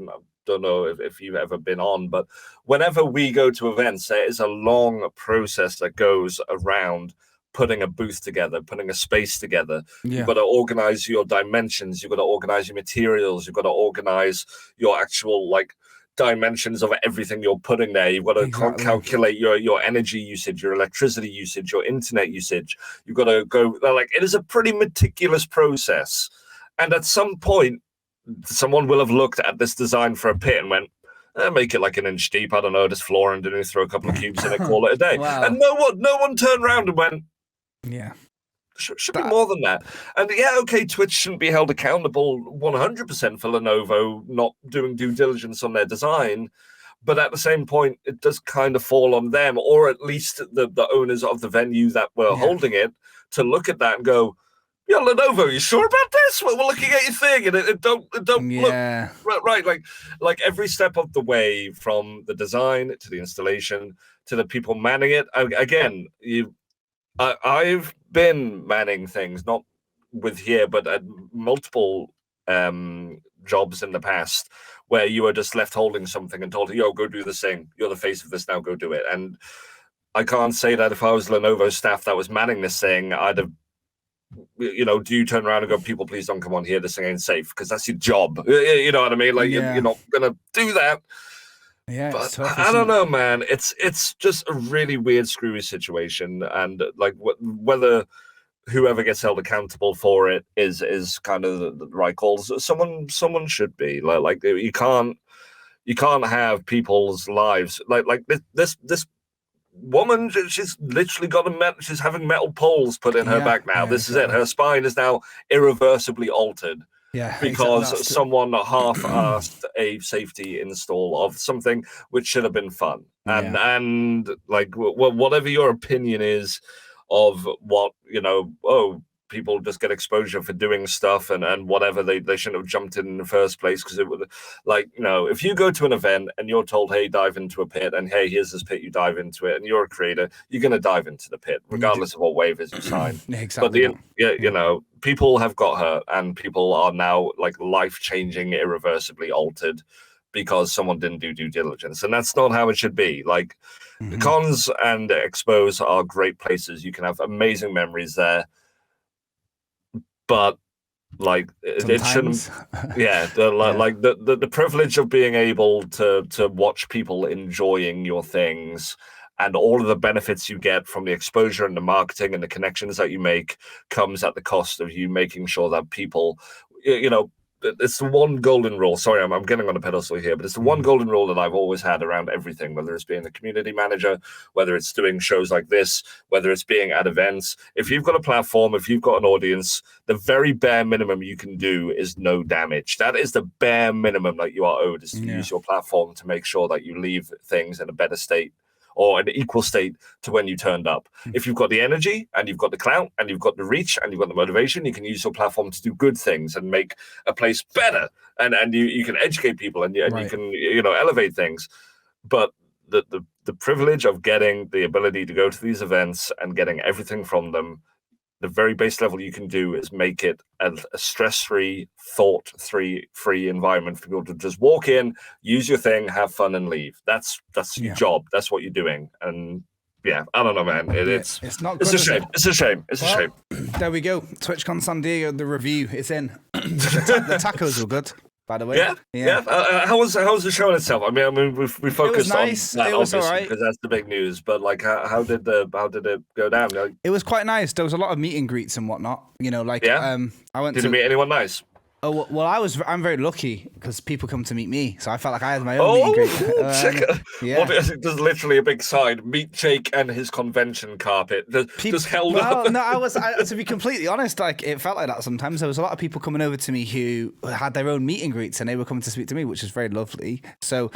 don't know if you've ever been on, but whenever we go to events, there is a long process that goes around putting a booth together, putting a space together. You've got to organize your dimensions. You've got to organize your materials. You've got to organize your actual, like, dimensions of everything you're putting there. You've got to calculate your energy usage, your electricity usage, your internet usage. You've got to go, like, it is a pretty meticulous process. And at some point, someone will have looked at this design for a pit and went, make it like an inch deep, I don't know, just floor underneath, throw a couple of cubes in it, call it a day. Wow. And no one turned around and went, should be more than that. And yeah, okay, Twitch shouldn't be held accountable 100% for Lenovo not doing due diligence on their design, but at the same point, it does kind of fall on them, or at least the owners of the venue that were holding it, to look at that and go, yeah, Lenovo, you sure about this? We're looking at your thing, and it don't look right. Like every step of the way, from the design to the installation to the people manning it. Again, I've been manning things, not with here, but at multiple jobs in the past, where you are just left holding something and told, yo, go do this thing. You're the face of this now, go do it. And I can't say that if I was Lenovo staff that was manning this thing, I'd have, you know, do you turn around and go, people, please don't come on here, this thing ain't safe, because that's your job. You know what I mean? Like, you're not going to do that. Yeah, but tough, I don't know, man. It's just a really weird, screwy situation, and like whether whoever gets held accountable for it is kind of the right call. Someone should be like you can't have people's lives like this woman. She's literally got she's having metal poles put in her back now. This is it. Her spine is now irreversibly altered. Yeah, because someone half-assed a safety install of something which should have been fun. And like, whatever your opinion is of what, you know, people just get exposure for doing stuff and whatever, they shouldn't have jumped in the first place, because it would, like, you know, if you go to an event and you're told, hey, dive into a pit, and hey, here's this pit, you dive into it, and you're a creator, you're going to dive into the pit regardless of what waivers you sign. Exactly. But you know, people have got hurt, and people are now like life-changing, irreversibly altered because someone didn't do due diligence, and that's not how it should be. Like, cons and expos are great places. You can have amazing memories there. But like it shouldn't, like the privilege of being able to watch people enjoying your things and all of the benefits you get from the exposure and the marketing and the connections that you make comes at the cost of you making sure that people, you know, it's the one golden rule. Sorry, I'm getting on a pedestal here, but it's the one golden rule that I've always had around everything, whether it's being a community manager, whether it's doing shows like this, whether it's being at events. If you've got a platform, if you've got an audience, the very bare minimum you can do is no damage. That is the bare minimum that you are owed, is to use your platform to make sure that you leave things in a better state or an equal state to when you turned up. If you've got the energy and you've got the clout and you've got the reach and you've got the motivation, you can use your platform to do good things and make a place better. And you can educate people and you can elevate things. But the privilege of getting the ability to go to these events and getting everything from them, the very base level you can do is make it a stress-free, thought-free environment for people to just walk in, use your thing, have fun, and leave. That's your job. That's what you're doing. And yeah, I don't know, man. It's not. It's a shame. It's a shame. It's a shame. There we go. TwitchCon San Diego. The review is in. The tacos were good. By the way, yeah. How was the show in itself? I mean, we focused nice. on that, it was obviously, all right, because that's the big news. But like, how did it go down? It was quite nice. There was a lot of meet and greets and whatnot. I went. Did you meet anyone nice? Oh well, I'm very lucky because people come to meet me, so I felt like I had my own meet and greet. What is it? There's literally a big sign: "Meet Jake and his convention carpet." Just held up. No, to be completely honest, like it felt like that sometimes. There was a lot of people coming over to me who had their own meet and greets, and they were coming to speak to me, which is very lovely. So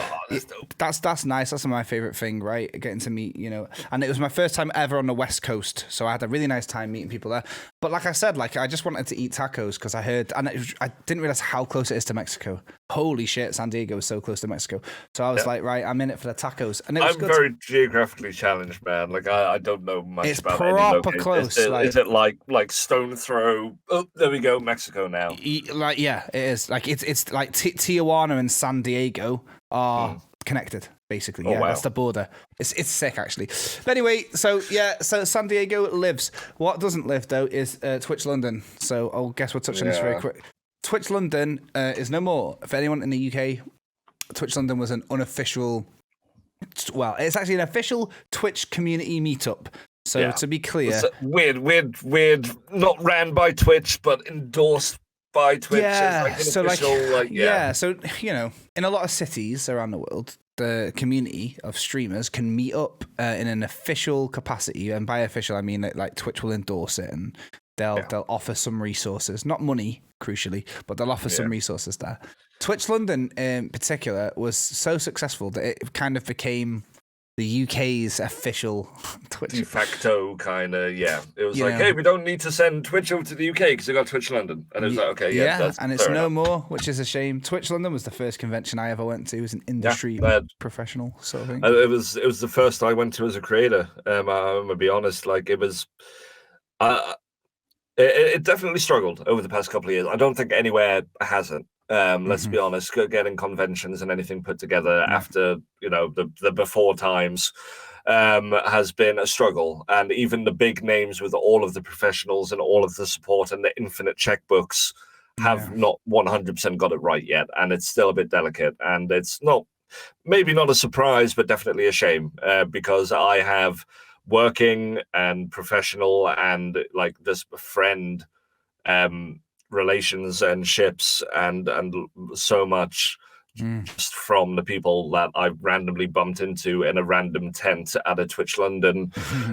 that's nice. That's my favorite thing, right? Getting to meet, and it was my first time ever on the West Coast, so I had a really nice time meeting people there. But like I said, like I just wanted to eat tacos because I heard, and I didn't realize how close it is to Mexico. Holy shit, San Diego is so close to Mexico. So I was like, right, I'm in it for the tacos. And I'm very geographically challenged, man. Like I don't know much about any location. It's proper close. Is it like stone throw? Oh, there we go, Mexico now. Like yeah, it is. Like it's like Tijuana and San Diego are connected. Basically, wow. That's the border. It's sick, actually. But anyway, so San Diego lives. What doesn't live though is Twitch London. So I'll guess we'll touch on this very quick. Twitch London is no more. For anyone in the UK, Twitch London was an unofficial. Well, it's actually an official Twitch community meetup. So to be clear, weird. Not ran by Twitch, but endorsed by Twitch. Yeah. It's like an official, So in a lot of cities around the world, the community of streamers can meet up in an official capacity, and by official I mean that like Twitch will endorse it and they'll offer some resources, not money, crucially, but they'll offer some resources there. Twitch London in particular was so successful that it kind of became the UK's official Twitch. De facto kind of, It was hey, we don't need to send Twitch over to the UK because they got Twitch London. And it was like, okay, that's and it's no more, which is a shame. Twitch London was the first convention I ever went to. It was an industry professional sort of thing. It was the first I went to as a creator. I'm going to be honest, like it was... It definitely struggled over the past couple of years. I don't think anywhere hasn't. Let's be honest, getting conventions and anything put together after the before times has been a struggle. And even the big names with all of the professionals and all of the support and the infinite checkbooks have not 100% got it right yet. And it's still a bit delicate. And it's maybe not a surprise, but definitely a shame because I have working and professional and like this friend relations and ships and so much just from the people that I randomly bumped into in a random tent at a Twitch London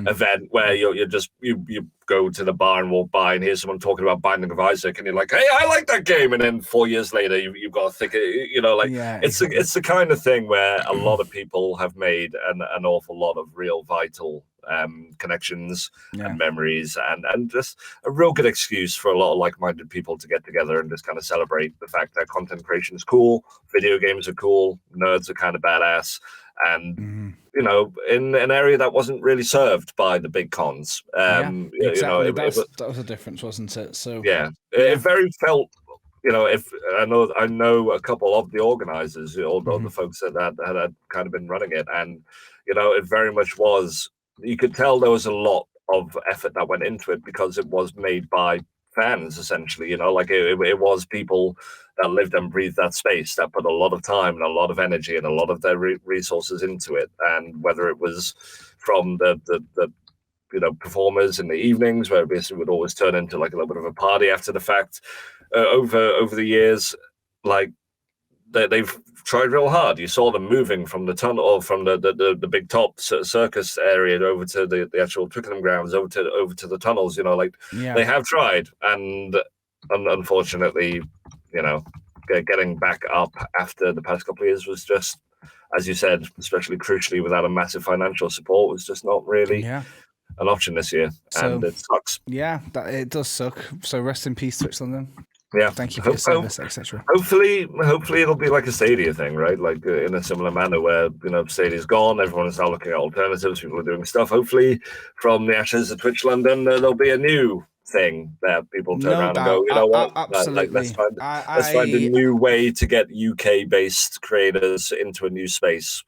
event where you go to the bar and walk by and hear someone talking about Binding of Isaac and you're like, hey, I like that game, and then 4 years later you've got to think it's the kind of thing where a lot of people have made an awful lot of real vital connections and memories and just a real good excuse for a lot of like-minded people to get together and just kind of celebrate the fact that content creation is cool, video games are cool, nerds are kind of badass, and in an area that wasn't really served by the big cons. Exactly. That was a difference, wasn't it? So it very felt. If I know a couple of the organizers, all the folks that had kind of been running it, and it very much was. You could tell there was a lot of effort that went into it because it was made by fans, essentially. It was people that lived and breathed that space that put a lot of time and a lot of energy and a lot of their resources into it. And whether it was from the performers in the evenings, where it basically would always turn into like a little bit of a party after the fact, over the years, like they've tried real hard. You saw them moving from the tunnel or from the big top circus area over to the actual Twickenham grounds, over to the tunnels. They have tried, and unfortunately, getting back up after the past couple of years was just as you said, especially crucially without a massive financial support, was just not really an option this year, and it sucks. Yeah, it does suck. So rest in peace, Twitch London. Yeah, thank you for your service, etc. Hopefully it'll be like a Stadia thing, right? Like in a similar manner, where Stadia's gone, everyone is now looking at alternatives. People are doing stuff. Hopefully, from the ashes of Twitch London, there'll be a new thing that people turn around and go, you know what? Absolutely. Let's find a new way to get UK-based creators into a new space.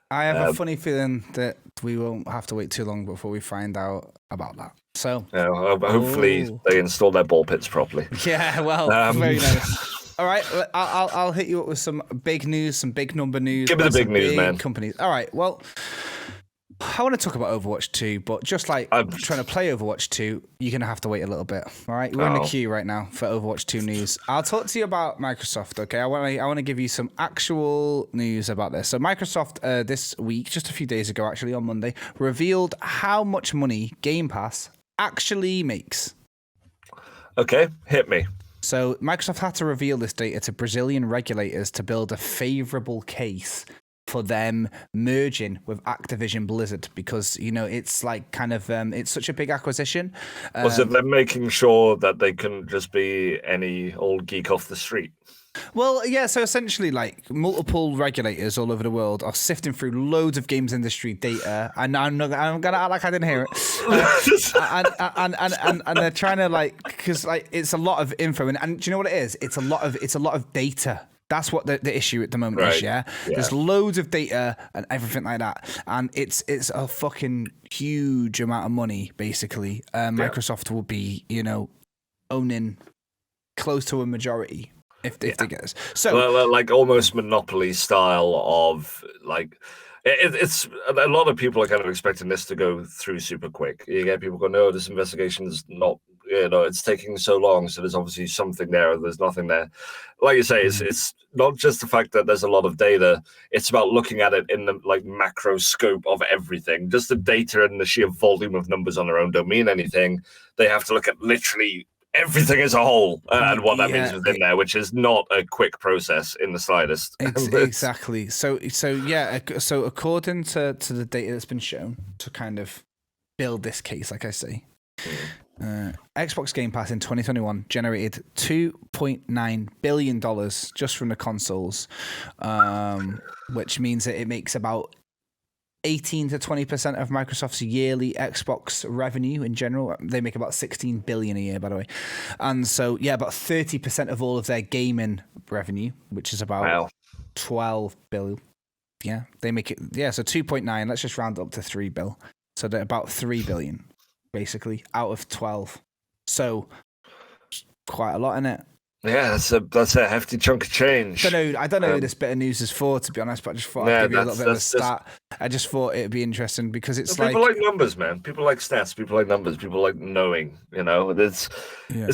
I have a funny feeling that we won't have to wait too long before we find out about that. So hopefully they install their ball pits properly. Yeah, well, very nice. All right, I'll hit you up with some big news, some big number news. Give me the big news, man. Companies. All right, well, I want to talk about Overwatch 2, but just like I'm trying to play Overwatch 2, you're going to have to wait a little bit. All right, we're in the queue right now for Overwatch 2 news. I'll talk to you about Microsoft, okay? I want to give you some actual news about this. So Microsoft this week, just a few days ago actually, on Monday, revealed how much money Game Pass actually makes. Okay, hit me. So Microsoft had to reveal this data to Brazilian regulators to build a favorable case for them merging with Activision Blizzard, because it's like kind of it's such a big acquisition. Was it them making sure that they couldn't just be any old geek off the street? Well, yeah, so essentially, like, multiple regulators all over the world are sifting through loads of games industry data, and I'm gonna act like I didn't hear it. And they're trying to, because it's a lot of info, and do you know what it is? It's a lot of data. That's what the issue at the moment is, yeah? There's loads of data and everything like that, and it's a fucking huge amount of money, basically. Microsoft will be, owning close to a majority if they get this. So, like almost monopoly style of like. It's a lot of people are kind of expecting this to go through super quick. You get people go, no, this investigation is not, it's taking so long. So there's obviously something there. Or there's nothing there. Like you say, it's not just the fact that there's a lot of data. It's about looking at it in the macro scope of everything. Just the data and the sheer volume of numbers on their own don't mean anything. They have to look at literally everything as a whole and what that means within there, which is not a quick process in the slightest. Exactly. So according to the data that's been shown to kind of build this case, like I say, Xbox Game Pass in 2021 generated $2.9 billion just from the consoles, which means that it makes about 18 to 20% of Microsoft's yearly Xbox revenue in general. They make about 16 billion a year, by the way. And so, about 30% of all of their gaming revenue, which is about 12 billion. Yeah, they make it. Yeah, so 2.9. Let's just round up to 3 bill. So they're about 3 billion, basically, out of 12. So quite a lot in it. Yeah, that's a hefty chunk of change. I don't know who this bit of news is for, to be honest, but I just thought I'd give you a little bit of a stat. I just thought it'd be interesting because it's people like numbers, man. People like stats. People like numbers. People like knowing. It's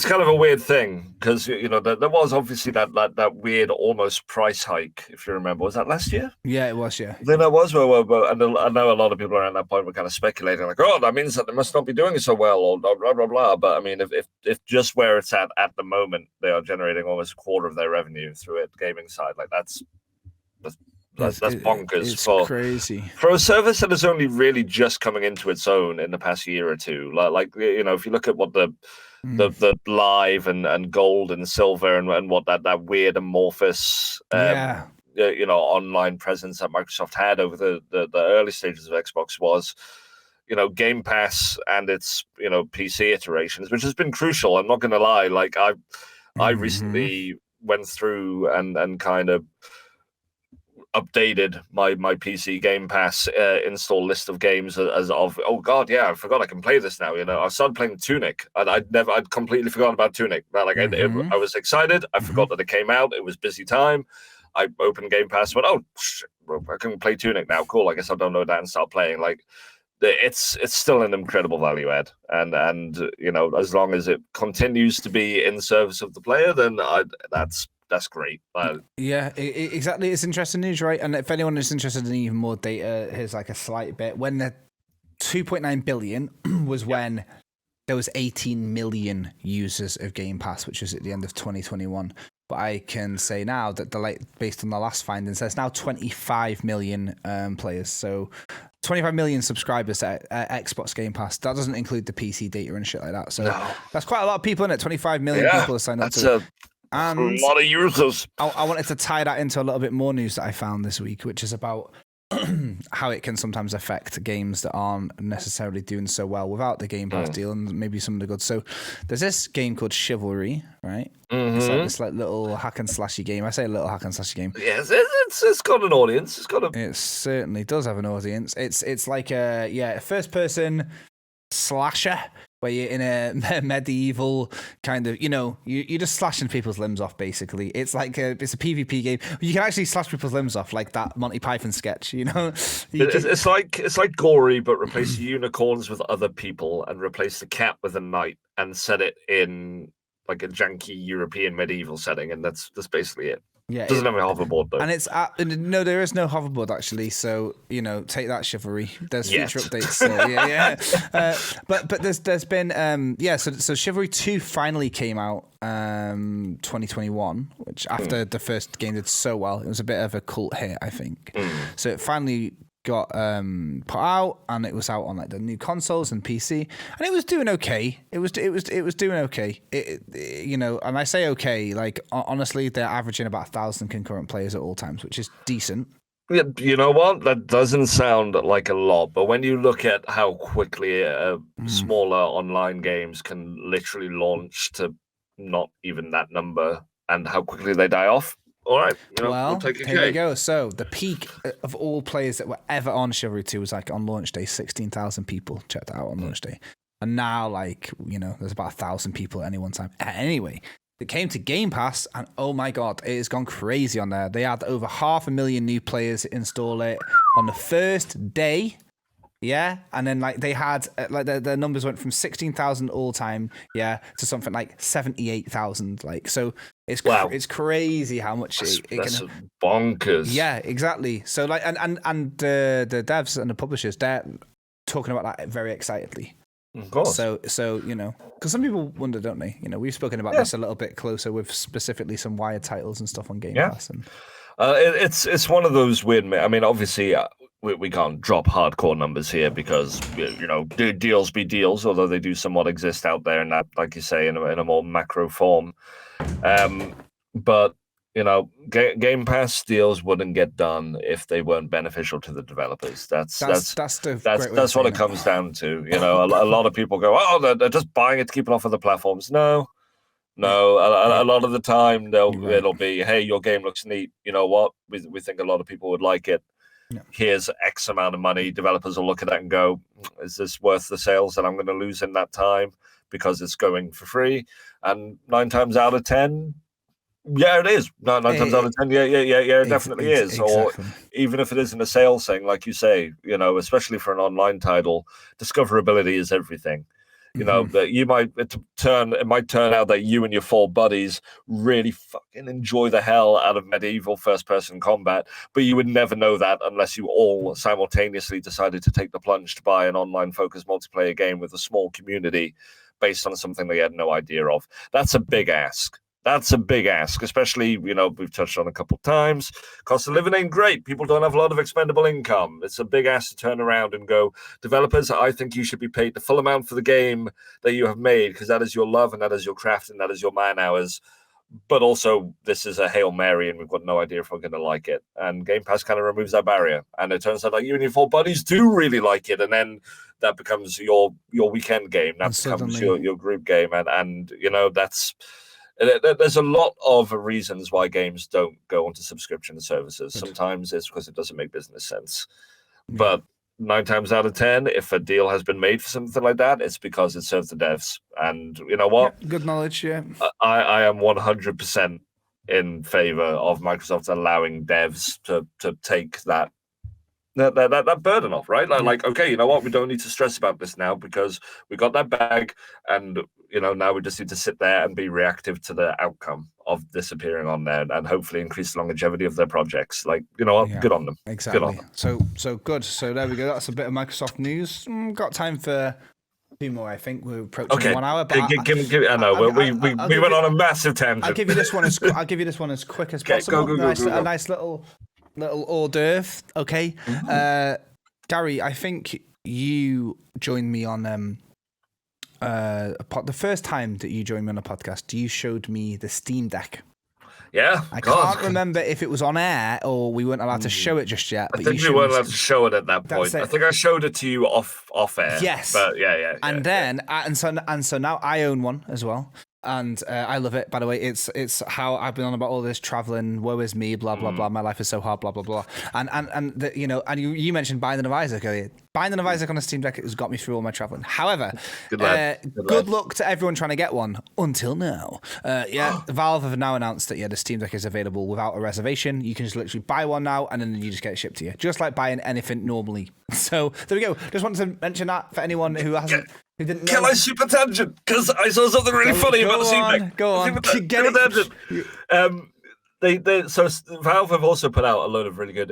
kind of a weird thing because there was obviously that weird almost price hike. If you remember, was that last year? Yeah, it was. Yeah. Then it was. Well, and I know a lot of people around that point were kind of speculating, like, oh, that means that they must not be doing so well, or blah blah blah. But I mean, if just where it's at the moment, they are generating almost a quarter of their revenue through it, gaming side, like that's bonkers. It's crazy for a service that is only really just coming into its own in the past year or two. Like if you look at what the live and gold and silver and what that weird amorphous online presence that Microsoft had over the early stages of Xbox was. Game Pass and its PC iterations, which has been crucial. I'm not going to lie. Like I recently went through and kind of updated my PC Game Pass install list of games as of, oh god, yeah, I forgot I can play this now. I started playing Tunic. I'd completely forgotten about Tunic. I was excited. I forgot that it came out. It was busy time. I opened Game Pass, went, oh, shit, I can play Tunic now. Cool. I guess I'll download that and start playing. Like, it's still an incredible value add, and as long as it continues to be in service of the player, then that's great. Exactly. It's interesting news, right? And if anyone is interested in even more data, here's like a slight bit. When the 2.9 billion was when there was 18 million users of Game Pass, which was at the end of 2021. But I can say now that based on the last findings, there's now 25 million players. So 25 million subscribers to Xbox Game Pass. That doesn't include the PC data and shit like that. So that's quite a lot of people in it. 25 million people have signed up to it. And a lot of users. I wanted to tie that into a little bit more news that I found this week, which is about how it can sometimes affect games that aren't necessarily doing so well without the Game Pass deal, and maybe some of the good. So there's this game called Chivalry, right? Mm-hmm. It's like this little hack and slashy game. I say little hack and slashy game. Yes, it's got an audience. It certainly does have an audience. It's like a first person slasher where you're in a medieval kind of, you're just slashing people's limbs off, basically. It's like it's a PvP game. You can actually slash people's limbs off, like that Monty Python sketch, It's like gory, but replace unicorns with other people and replace the cat with a knight and set it in like a janky European medieval setting, and that's basically it. Yeah, it doesn't have a hoverboard though. And it's no, there is no hoverboard actually. So take that, Chivalry. There's future updates. But there's been So Chivalry 2 finally came out 2021, which after the first game did so well, it was a bit of a cult hit, I think. So it finally got put out, and it was out on like the new consoles and PC, and it was doing okay. It was doing okay. And I say okay, like honestly, they're averaging about 1,000 concurrent players at all times, which is decent. Yeah, you know what? That doesn't sound like a lot, but when you look at how quickly smaller online games can literally launch to not even that number, and how quickly they die off. All right, we'll take a here we go. So the peak of all players that were ever on Chivalry 2 was like on launch day, 16,000 people checked it out on launch day. And now there's about 1,000 people at any one time. Anyway, it came to Game Pass, and oh my God, it has gone crazy on there. They had over 500,000 new players install it on the first day. Yeah, and then they had the numbers went from 16,000 all time, to something like 78,000. So it's crazy how much it can. Bonkers. Yeah, exactly. So and the devs and the publishers, they're talking about that very excitedly. Of course. So because some people wonder, don't they? We've spoken about this a little bit closer with specifically some Wired titles and stuff on Game Pass. And it's one of those weird. I mean, obviously. We can't drop hardcore numbers here because deals be deals, although they do somewhat exist out there, and that, like you say, in a more macro form. But Game Pass deals wouldn't get done if they weren't beneficial to the developers. That's what it comes down to. A lot of people go, oh, they're just buying it to keep it off of the platforms. No. A lot of the time it'll be, hey, your game looks neat. You know what? We think a lot of people would like it. Yeah. Here's X amount of money. Developers will look at that and go, is this worth the sales that I'm going to lose in that time because it's going for free? And 9 times out of 10, yeah, it is. 9 times out of 10, it definitely is. Exactly. Or even if it isn't a sales thing, like you say, especially for an online title, discoverability is everything. That you it might turn out that you and your 4 buddies really fucking enjoy the hell out of medieval first-person combat, but you would never know that unless you all simultaneously decided to take the plunge to buy an online-focused multiplayer game with a small community based on something they had no idea of. That's a big ask. Especially, we've touched on a couple of times. Cost of living ain't great. People don't have a lot of expendable income. It's a big ask to turn around and go, developers, I think you should be paid the full amount for the game that you have made, because that is your love and that is your craft and that is your man hours. But also, this is a Hail Mary and we've got no idea if we're going to like it. And Game Pass kind of removes that barrier. And it turns out like you and your 4 buddies do really like it. And then that becomes your weekend game. That becomes your group game. And that's... There's a lot of reasons why games don't go onto subscription services. Sometimes it's because it doesn't make business sense. But 9 times out of 10, if a deal has been made for something like that, it's because it serves the devs. And you know what? Yeah, good knowledge, yeah. I am 100% in favor of Microsoft allowing devs to take that burden off, right? Like, okay, you know what? We don't need to stress about this now because we got that bag, and now we just need to sit there and be reactive to the outcome of this appearing on there, and hopefully increase the longevity of their projects. Like, you know what? Yeah, good on them. Exactly. Good on them. So good. So there we go. That's a bit of Microsoft news. Got time for 2 more, I think. We're approaching 1 hour. But I know we went on a massive tangent. I'll give you this one as quick as possible. Go. A nice little hors d'oeuvre. Okay, Gary, I think you joined me on the first time that you joined me on a podcast. You showed me the Steam Deck. Yeah, I can't remember if it was on air or we weren't allowed to show it just yet. I think we weren't allowed to show it at that point. I think I showed it to you off air. Yes, but yeah. And so now I own one as well, and I love it. By the way, it's how I've been on about all this traveling. Woe is me, blah blah blah. My life is so hard, blah blah blah. And you mentioned binding of Isaac earlier. Binding of Isaac on a Steam Deck has got me through all my traveling. However, good luck to everyone trying to get one until now. Valve have now announced that the Steam Deck is available without a reservation. You can just literally buy one now and then you just get it shipped to you, just like buying anything normally. So there we go. Just wanted to mention that for anyone who hasn't. Who didn't know. Can I super tangent? Because I saw something really funny about the Steam Deck. Go on. Get it. So Valve have also put out a load of really good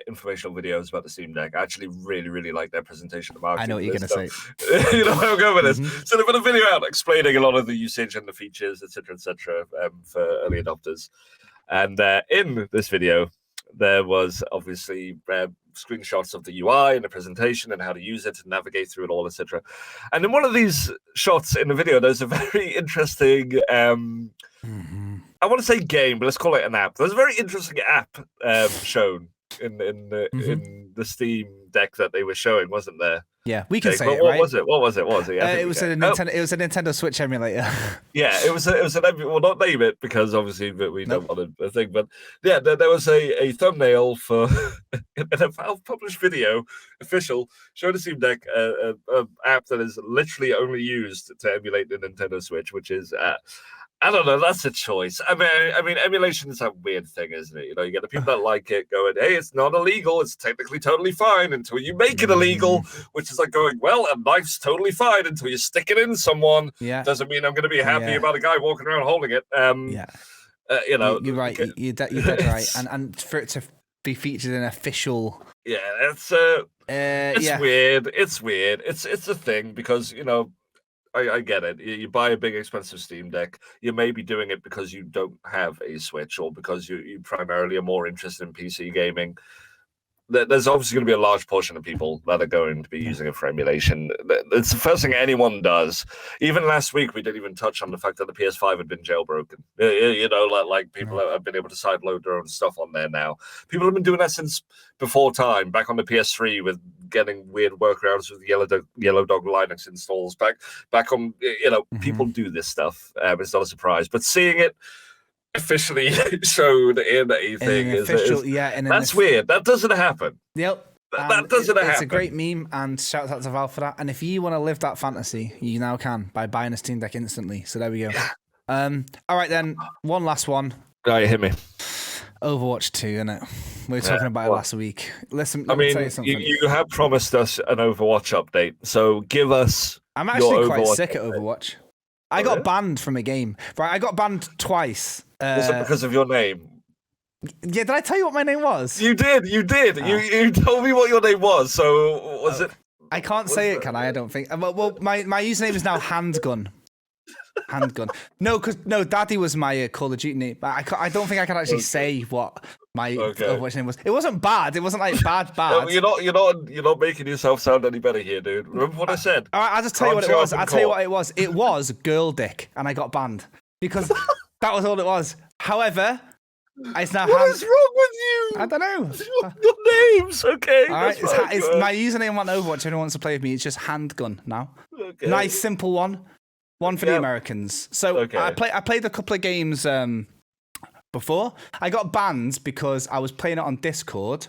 informational videos about the Steam Deck. I actually really like their presentation of marketing. I know what you're going to say. You know where I'm going with this. So they put a video out explaining a lot of the usage and the features, etc., for early adopters. And in this video, there was obviously screenshots of the UI and the presentation and how to use it and navigate through it all, etc. And in one of these shots in the video, there's a very interesting. I want to say game, but let's call it an app. There's a very interesting app shown in the Steam Deck that they were showing, wasn't there? Yeah, we can say it. Right? What was it? Yeah, it was a Nintendo Switch emulator. Yeah, it was an well, not name it because obviously we don't want a thing, but yeah, there was a thumbnail for in a Valve published video, official, showing the Steam Deck, an app that is literally only used to emulate the Nintendo Switch, which is. I don't know. That's a choice. I mean, emulation is a weird thing, isn't it? You get the people that like it going, "Hey, it's not illegal. It's technically totally fine until you make it illegal," which is like going, "Well, a knife's totally fine until you stick it in someone." Yeah, doesn't mean I'm going to be happy about a guy walking around holding it. You're right. You're dead right. And for it to be featured in official, it's weird. It's weird. It's a thing because I get it. You buy a big, expensive Steam Deck. You may be doing it because you don't have a Switch or because you primarily are more interested in PC gaming. There's obviously going to be a large portion of people that are going to be using it for emulation. It's the first thing anyone does. Even last week, we didn't even touch on the fact that the PS5 had been jailbroken. Like people have been able to sideload their own stuff on there now. People have been doing that since before time, back on the PS3 with getting weird workarounds with Yellow Dog Linux installs. Back on, people do this stuff. It's not a surprise. But seeing it officially showed in a thing that's weird. That doesn't happen. That doesn't happen. It's a great meme, and shout out to Valve for that. And if you want to live that fantasy, you now can by buying a Steam Deck instantly. So there we go. All right then, one last one. Right, hit me. Overwatch 2, innit? We were talking about it last week. Listen, let me tell you something. You have promised us an Overwatch update, so give us. I'm actually quite sick at Overwatch. I got banned from a game. Right, I got banned twice. Was it because of your name? Yeah, did I tell you what my name was? You did. You told me what your name was. So was it? I can't say it, can I? I don't think. Well, my username is now Handgun. No, Daddy was my Call of Duty name. But I don't think I can actually say what my Overwatch name was. It wasn't bad. It wasn't like bad. No, you're not making yourself sound any better here, dude. Remember what I said? All right, I'll just tell you what it was. I'll tell you what it was. It was Girl Dick, and I got banned because that was all it was. However, it's now. What is wrong with you? I don't know. Your name's okay. All right, it's my username on Overwatch. Anyone wants to play with me? It's just Handgun now. Okay. Nice, simple one. One for the Americans. So I played a couple of games before. I got banned because I was playing it on Discord,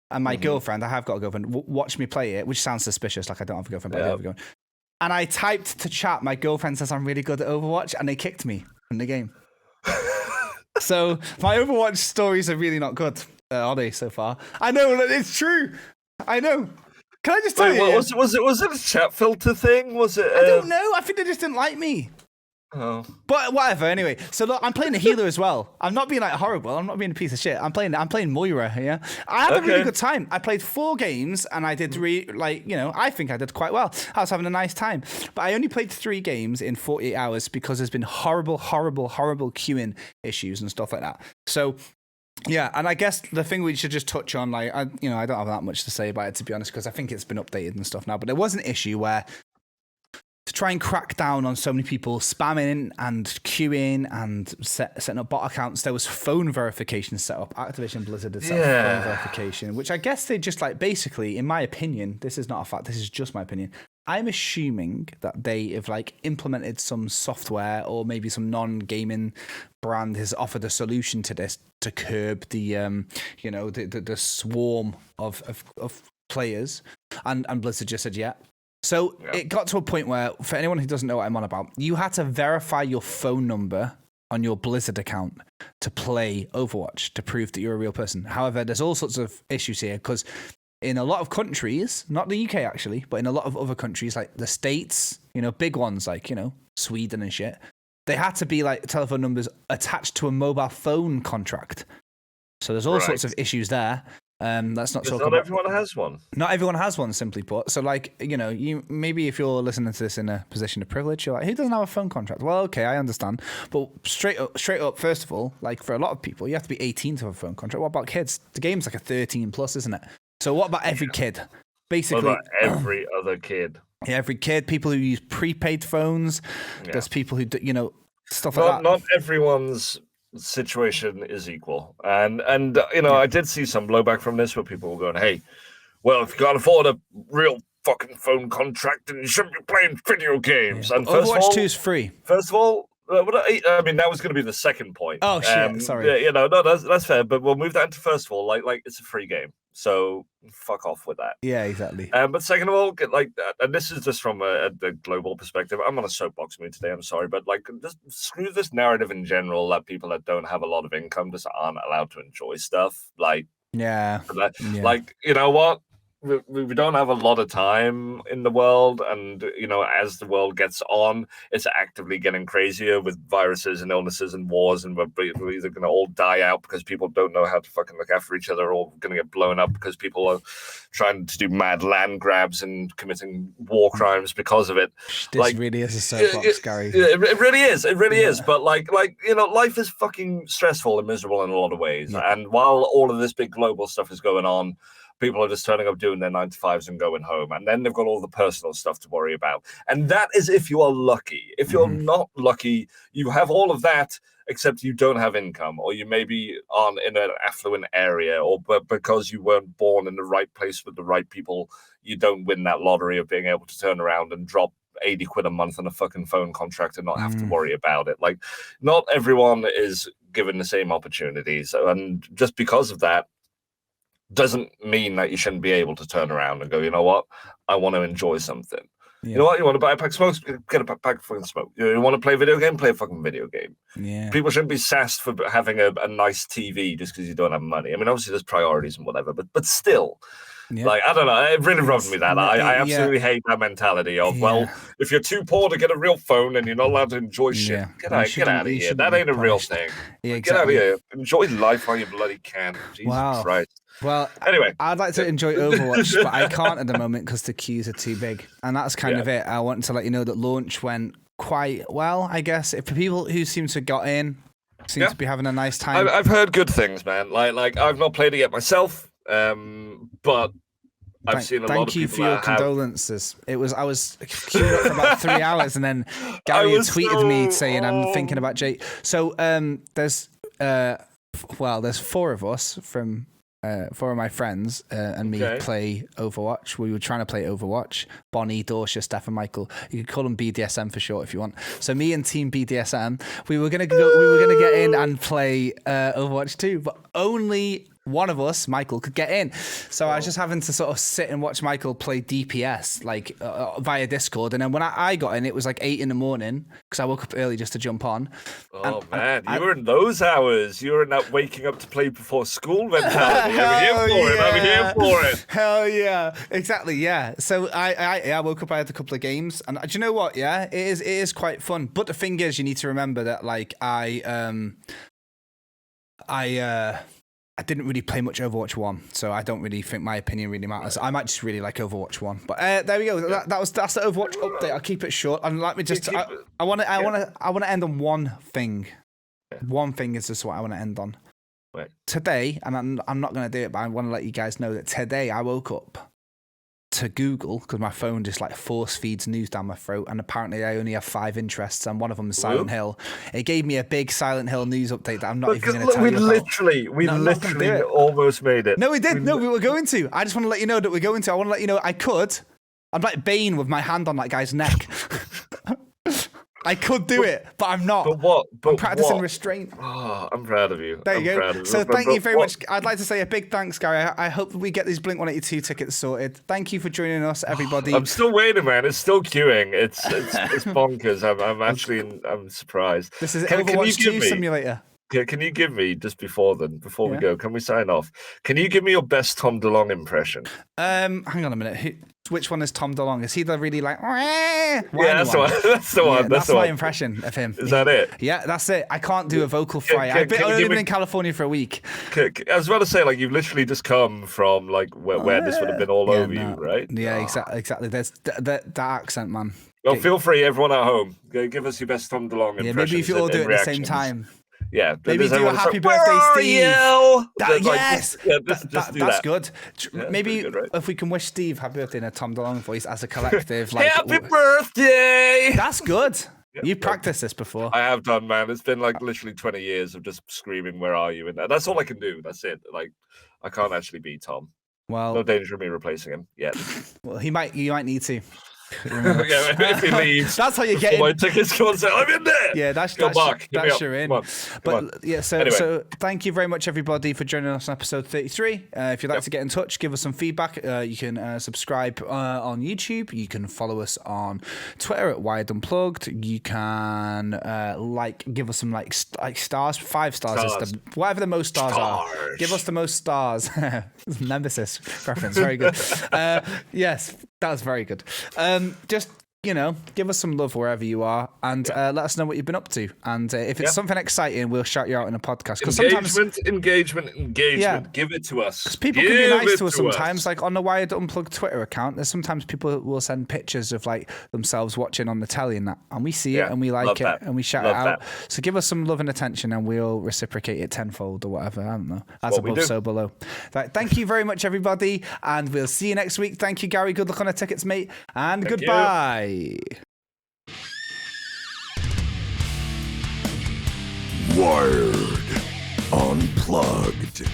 and my girlfriend, I have got a girlfriend, watched me play it, which sounds suspicious, like I don't have a girlfriend, but I do have a girlfriend. And I typed to chat, my girlfriend says I'm really good at Overwatch, and they kicked me from the game. So my Overwatch stories are really not good, are they, so far? I know, it's true. I know. Can I just tell you? Was it a chat filter thing? Was it? I don't know. I think they just didn't like me. Oh. But whatever. Anyway, so look, I'm playing a healer as well. I'm not being like horrible. I'm not being a piece of shit. I'm playing Moira. Yeah, I had a really good time. I played 4 games and I did I think I did quite well. I was having a nice time. But I only played 3 games in 48 hours because there's been horrible queuing issues and stuff like that. So. Yeah, and I guess the thing we should just touch on, I don't have that much to say about it, to be honest, because I think it's been updated and stuff now. But there was an issue where, to try and crack down on so many people spamming and queuing and setting up bot accounts, there was phone verification set up. Activision Blizzard had set up phone verification, which I guess they just basically, in my opinion, this is not a fact, this is just my opinion. I'm assuming that they have implemented some software or maybe some non-gaming brand has offered a solution to this to curb the the swarm of players, and Blizzard just said yeah. So it got to a point where, for anyone who doesn't know what I'm on about, you had to verify your phone number on your Blizzard account to play Overwatch to prove that you're a real person. However, there's all sorts of issues here because in a lot of countries, not the UK actually, but in a lot of other countries like the States, big ones like, Sweden and shit, they had to be telephone numbers attached to a mobile phone contract. So there's all sorts of issues there. Let's not talk about. Not everyone has one. Not everyone has one, simply put. So, you maybe if you're listening to this in a position of privilege, you're like, who doesn't have a phone contract? Well, okay, I understand. But straight up, first of all, for a lot of people, you have to be 18 to have a phone contract. What about kids? The game's a 13 plus, isn't it? So what about every kid? Basically, what about every other kid? Yeah, every kid. People who use prepaid phones. Yeah. There's people who, stuff like that. Not everyone's situation is equal, and I did see some blowback from this where people were going, hey, well, if you can't afford a real fucking phone contract, then you shouldn't be playing video games. And Overwatch 2 is free. First of all, I mean, that was going to be the second point. Oh shit, sorry. Yeah, no, that's fair, but we'll move that into first of all, like it's a free game, so fuck off with that. Yeah, exactly. But second of all, and this is just from a global perspective. I'm on a soapbox mood today. I'm sorry, but just screw this narrative in general that people that don't have a lot of income just aren't allowed to enjoy stuff. You know what? We don't have a lot of time in the world, and as the world gets on, it's actively getting crazier with viruses and illnesses and wars, and we're either going to all die out because people don't know how to fucking look after each other, or going to get blown up because people are trying to do mad land grabs and committing war crimes because of it. This really is a soapbox, Gary. It really is. It really is. But life is fucking stressful and miserable in a lot of ways. Yeah. And while all of this big global stuff is going on, people are just turning up, doing their 9-to-5s and going home. And then they've got all the personal stuff to worry about. And that is if you are lucky. If you're not lucky, you have all of that, except you don't have income, or you maybe aren't in an affluent area, or because you weren't born in the right place with the right people, you don't win that lottery of being able to turn around and drop 80 quid a month on a fucking phone contract and not have to worry about it. Not everyone is given the same opportunities. And just because of that, doesn't mean that you shouldn't be able to turn around and go, you know what, I want to enjoy something. Yeah. You know what, you want to buy a pack of smokes, get a pack of fucking smoke. You want to play a video game, play a fucking video game. Yeah. People shouldn't be sassed for having a nice TV just because you don't have money. I mean, obviously there's priorities and whatever, but still. Yeah. I don't know. It really rubbed me that. I absolutely hate that mentality of, well, if you're too poor to get a real phone and you're not allowed to enjoy shit, get out of here. That ain't a real thing. Yeah, exactly. Get out of here. Enjoy life while you bloody can. Jesus Christ. Well, anyway, I'd like to enjoy Overwatch, but I can't at the moment because the queues are too big. And that's kind of it. I want to let you know that launch went quite well, I guess. For people who seem to have got in, seem to be having a nice time. I've heard good things, man. Like I've not played it yet myself, but I've seen a lot of people. Thank you for your condolences. I was queued up for about 3 hours, and then Gary had tweeted me saying, I'm thinking about Jake. So there's 4 of us from 4 of my friends and me play Overwatch. We were trying to play Overwatch. Bonnie, Dorsha, Steph, and Michael. You could call them BDSM for short if you want. So me and Team BDSM, we were gonna get in and play Overwatch 2, but only one of us, Michael, could get in. So I was just having to sort of sit and watch Michael play DPS like via Discord. And then when I got in, it was like 8 in the morning because I woke up early just to jump on. Oh, man. You were in those hours. You were in that waking up to play before school mentality. I'm here for it. Hell yeah. Exactly. Yeah. So I woke up, I had a couple of games. And do you know what? Yeah, it is quite fun. But the thing is, you need to remember that like I didn't really play much Overwatch 1, so I don't really think my opinion really matters. I might just really like Overwatch 1. But there we go. That's the Overwatch update. I'll keep it short. And let me just I want to end on one thing. Yeah. One thing is just what I want to end on. Right. Today, and I'm not going to do it, but I want to let you guys know that today I woke up to Google because my phone just like force feeds news down my throat, and apparently I only have 5 interests, and one of them is Silent Hill. It gave me a big Silent Hill news update that I'm not even going to tell you about. We literally almost made it. No, we did. We were going to. I just want to let you know that we're going to. I want to let you know I could. I'm like Bane with my hand on that guy's neck. I could do it, but I'm not. But what? I'm practicing restraint. Oh, I'm proud of you. There you go. So thank you very much. I'd like to say a big thanks, Gary. I hope we get these Blink-182 tickets sorted. Thank you for joining us, everybody. I'm still waiting, man. It's still queuing. It's bonkers. I'm surprised. This is Overwatch 2 simulator. Can you give me, just before we go, can we sign off? Can you give me your best Tom DeLonge impression? Hang on a minute. Which one is Tom DeLonge? Is he the really like? Yeah, that's the one. Yeah, that's my impression of him. Is that it? Yeah, that's it. I can't do a vocal fry. I've only been in California for a week. I was about to say, like, you've literally just come from like where this would have been all over you, right? Yeah, exactly. There's that accent, man. Well, feel free, everyone at home. Give us your best Tom DeLonge impression. Yeah, maybe if you all do it at the same time. Yeah, maybe do a happy birthday, Steve. Yes, that's good. Yeah, maybe good, right? If we can wish Steve happy birthday in a Tom DeLonge voice as a collective, like happy birthday. That's good. You practiced this before. I have done, man. It's been like literally 20 years of just screaming, "Where are you?" And that's all I can do. That's it. Like, I can't actually be Tom. Well, no danger of me replacing him yet. Well, you might need to. Yeah, if he leaves, that's how you get in. My tickets go and say, I'm in there. Yeah, that's you're in. But yeah, so thank you very much, everybody, for joining us on episode 33. If you'd like to get in touch, give us some feedback. You can subscribe on YouTube. You can follow us on Twitter at Wired Unplugged. You can give us some like stars. 5 stars. Is whatever the most stars are. Give us the most stars. Nemesis reference. Very good. Yes, that was very good. Just, give us some love wherever you are, and let us know what you've been up to. And if it's something exciting, we'll shout you out in a podcast. Engagement. Yeah. Give it to us. Because people can be nice to us sometimes. Like on the Wired Unplugged Twitter account, there's sometimes people will send pictures of like themselves watching on the telly and that, and we see it and we like it and we shout it out. So give us some love and attention, and we'll reciprocate it tenfold or whatever. I don't know. As above, so below. Right, thank you very much, everybody, and we'll see you next week. Thank you, Gary. Good luck on the tickets, mate, and goodbye. Wired Unplugged.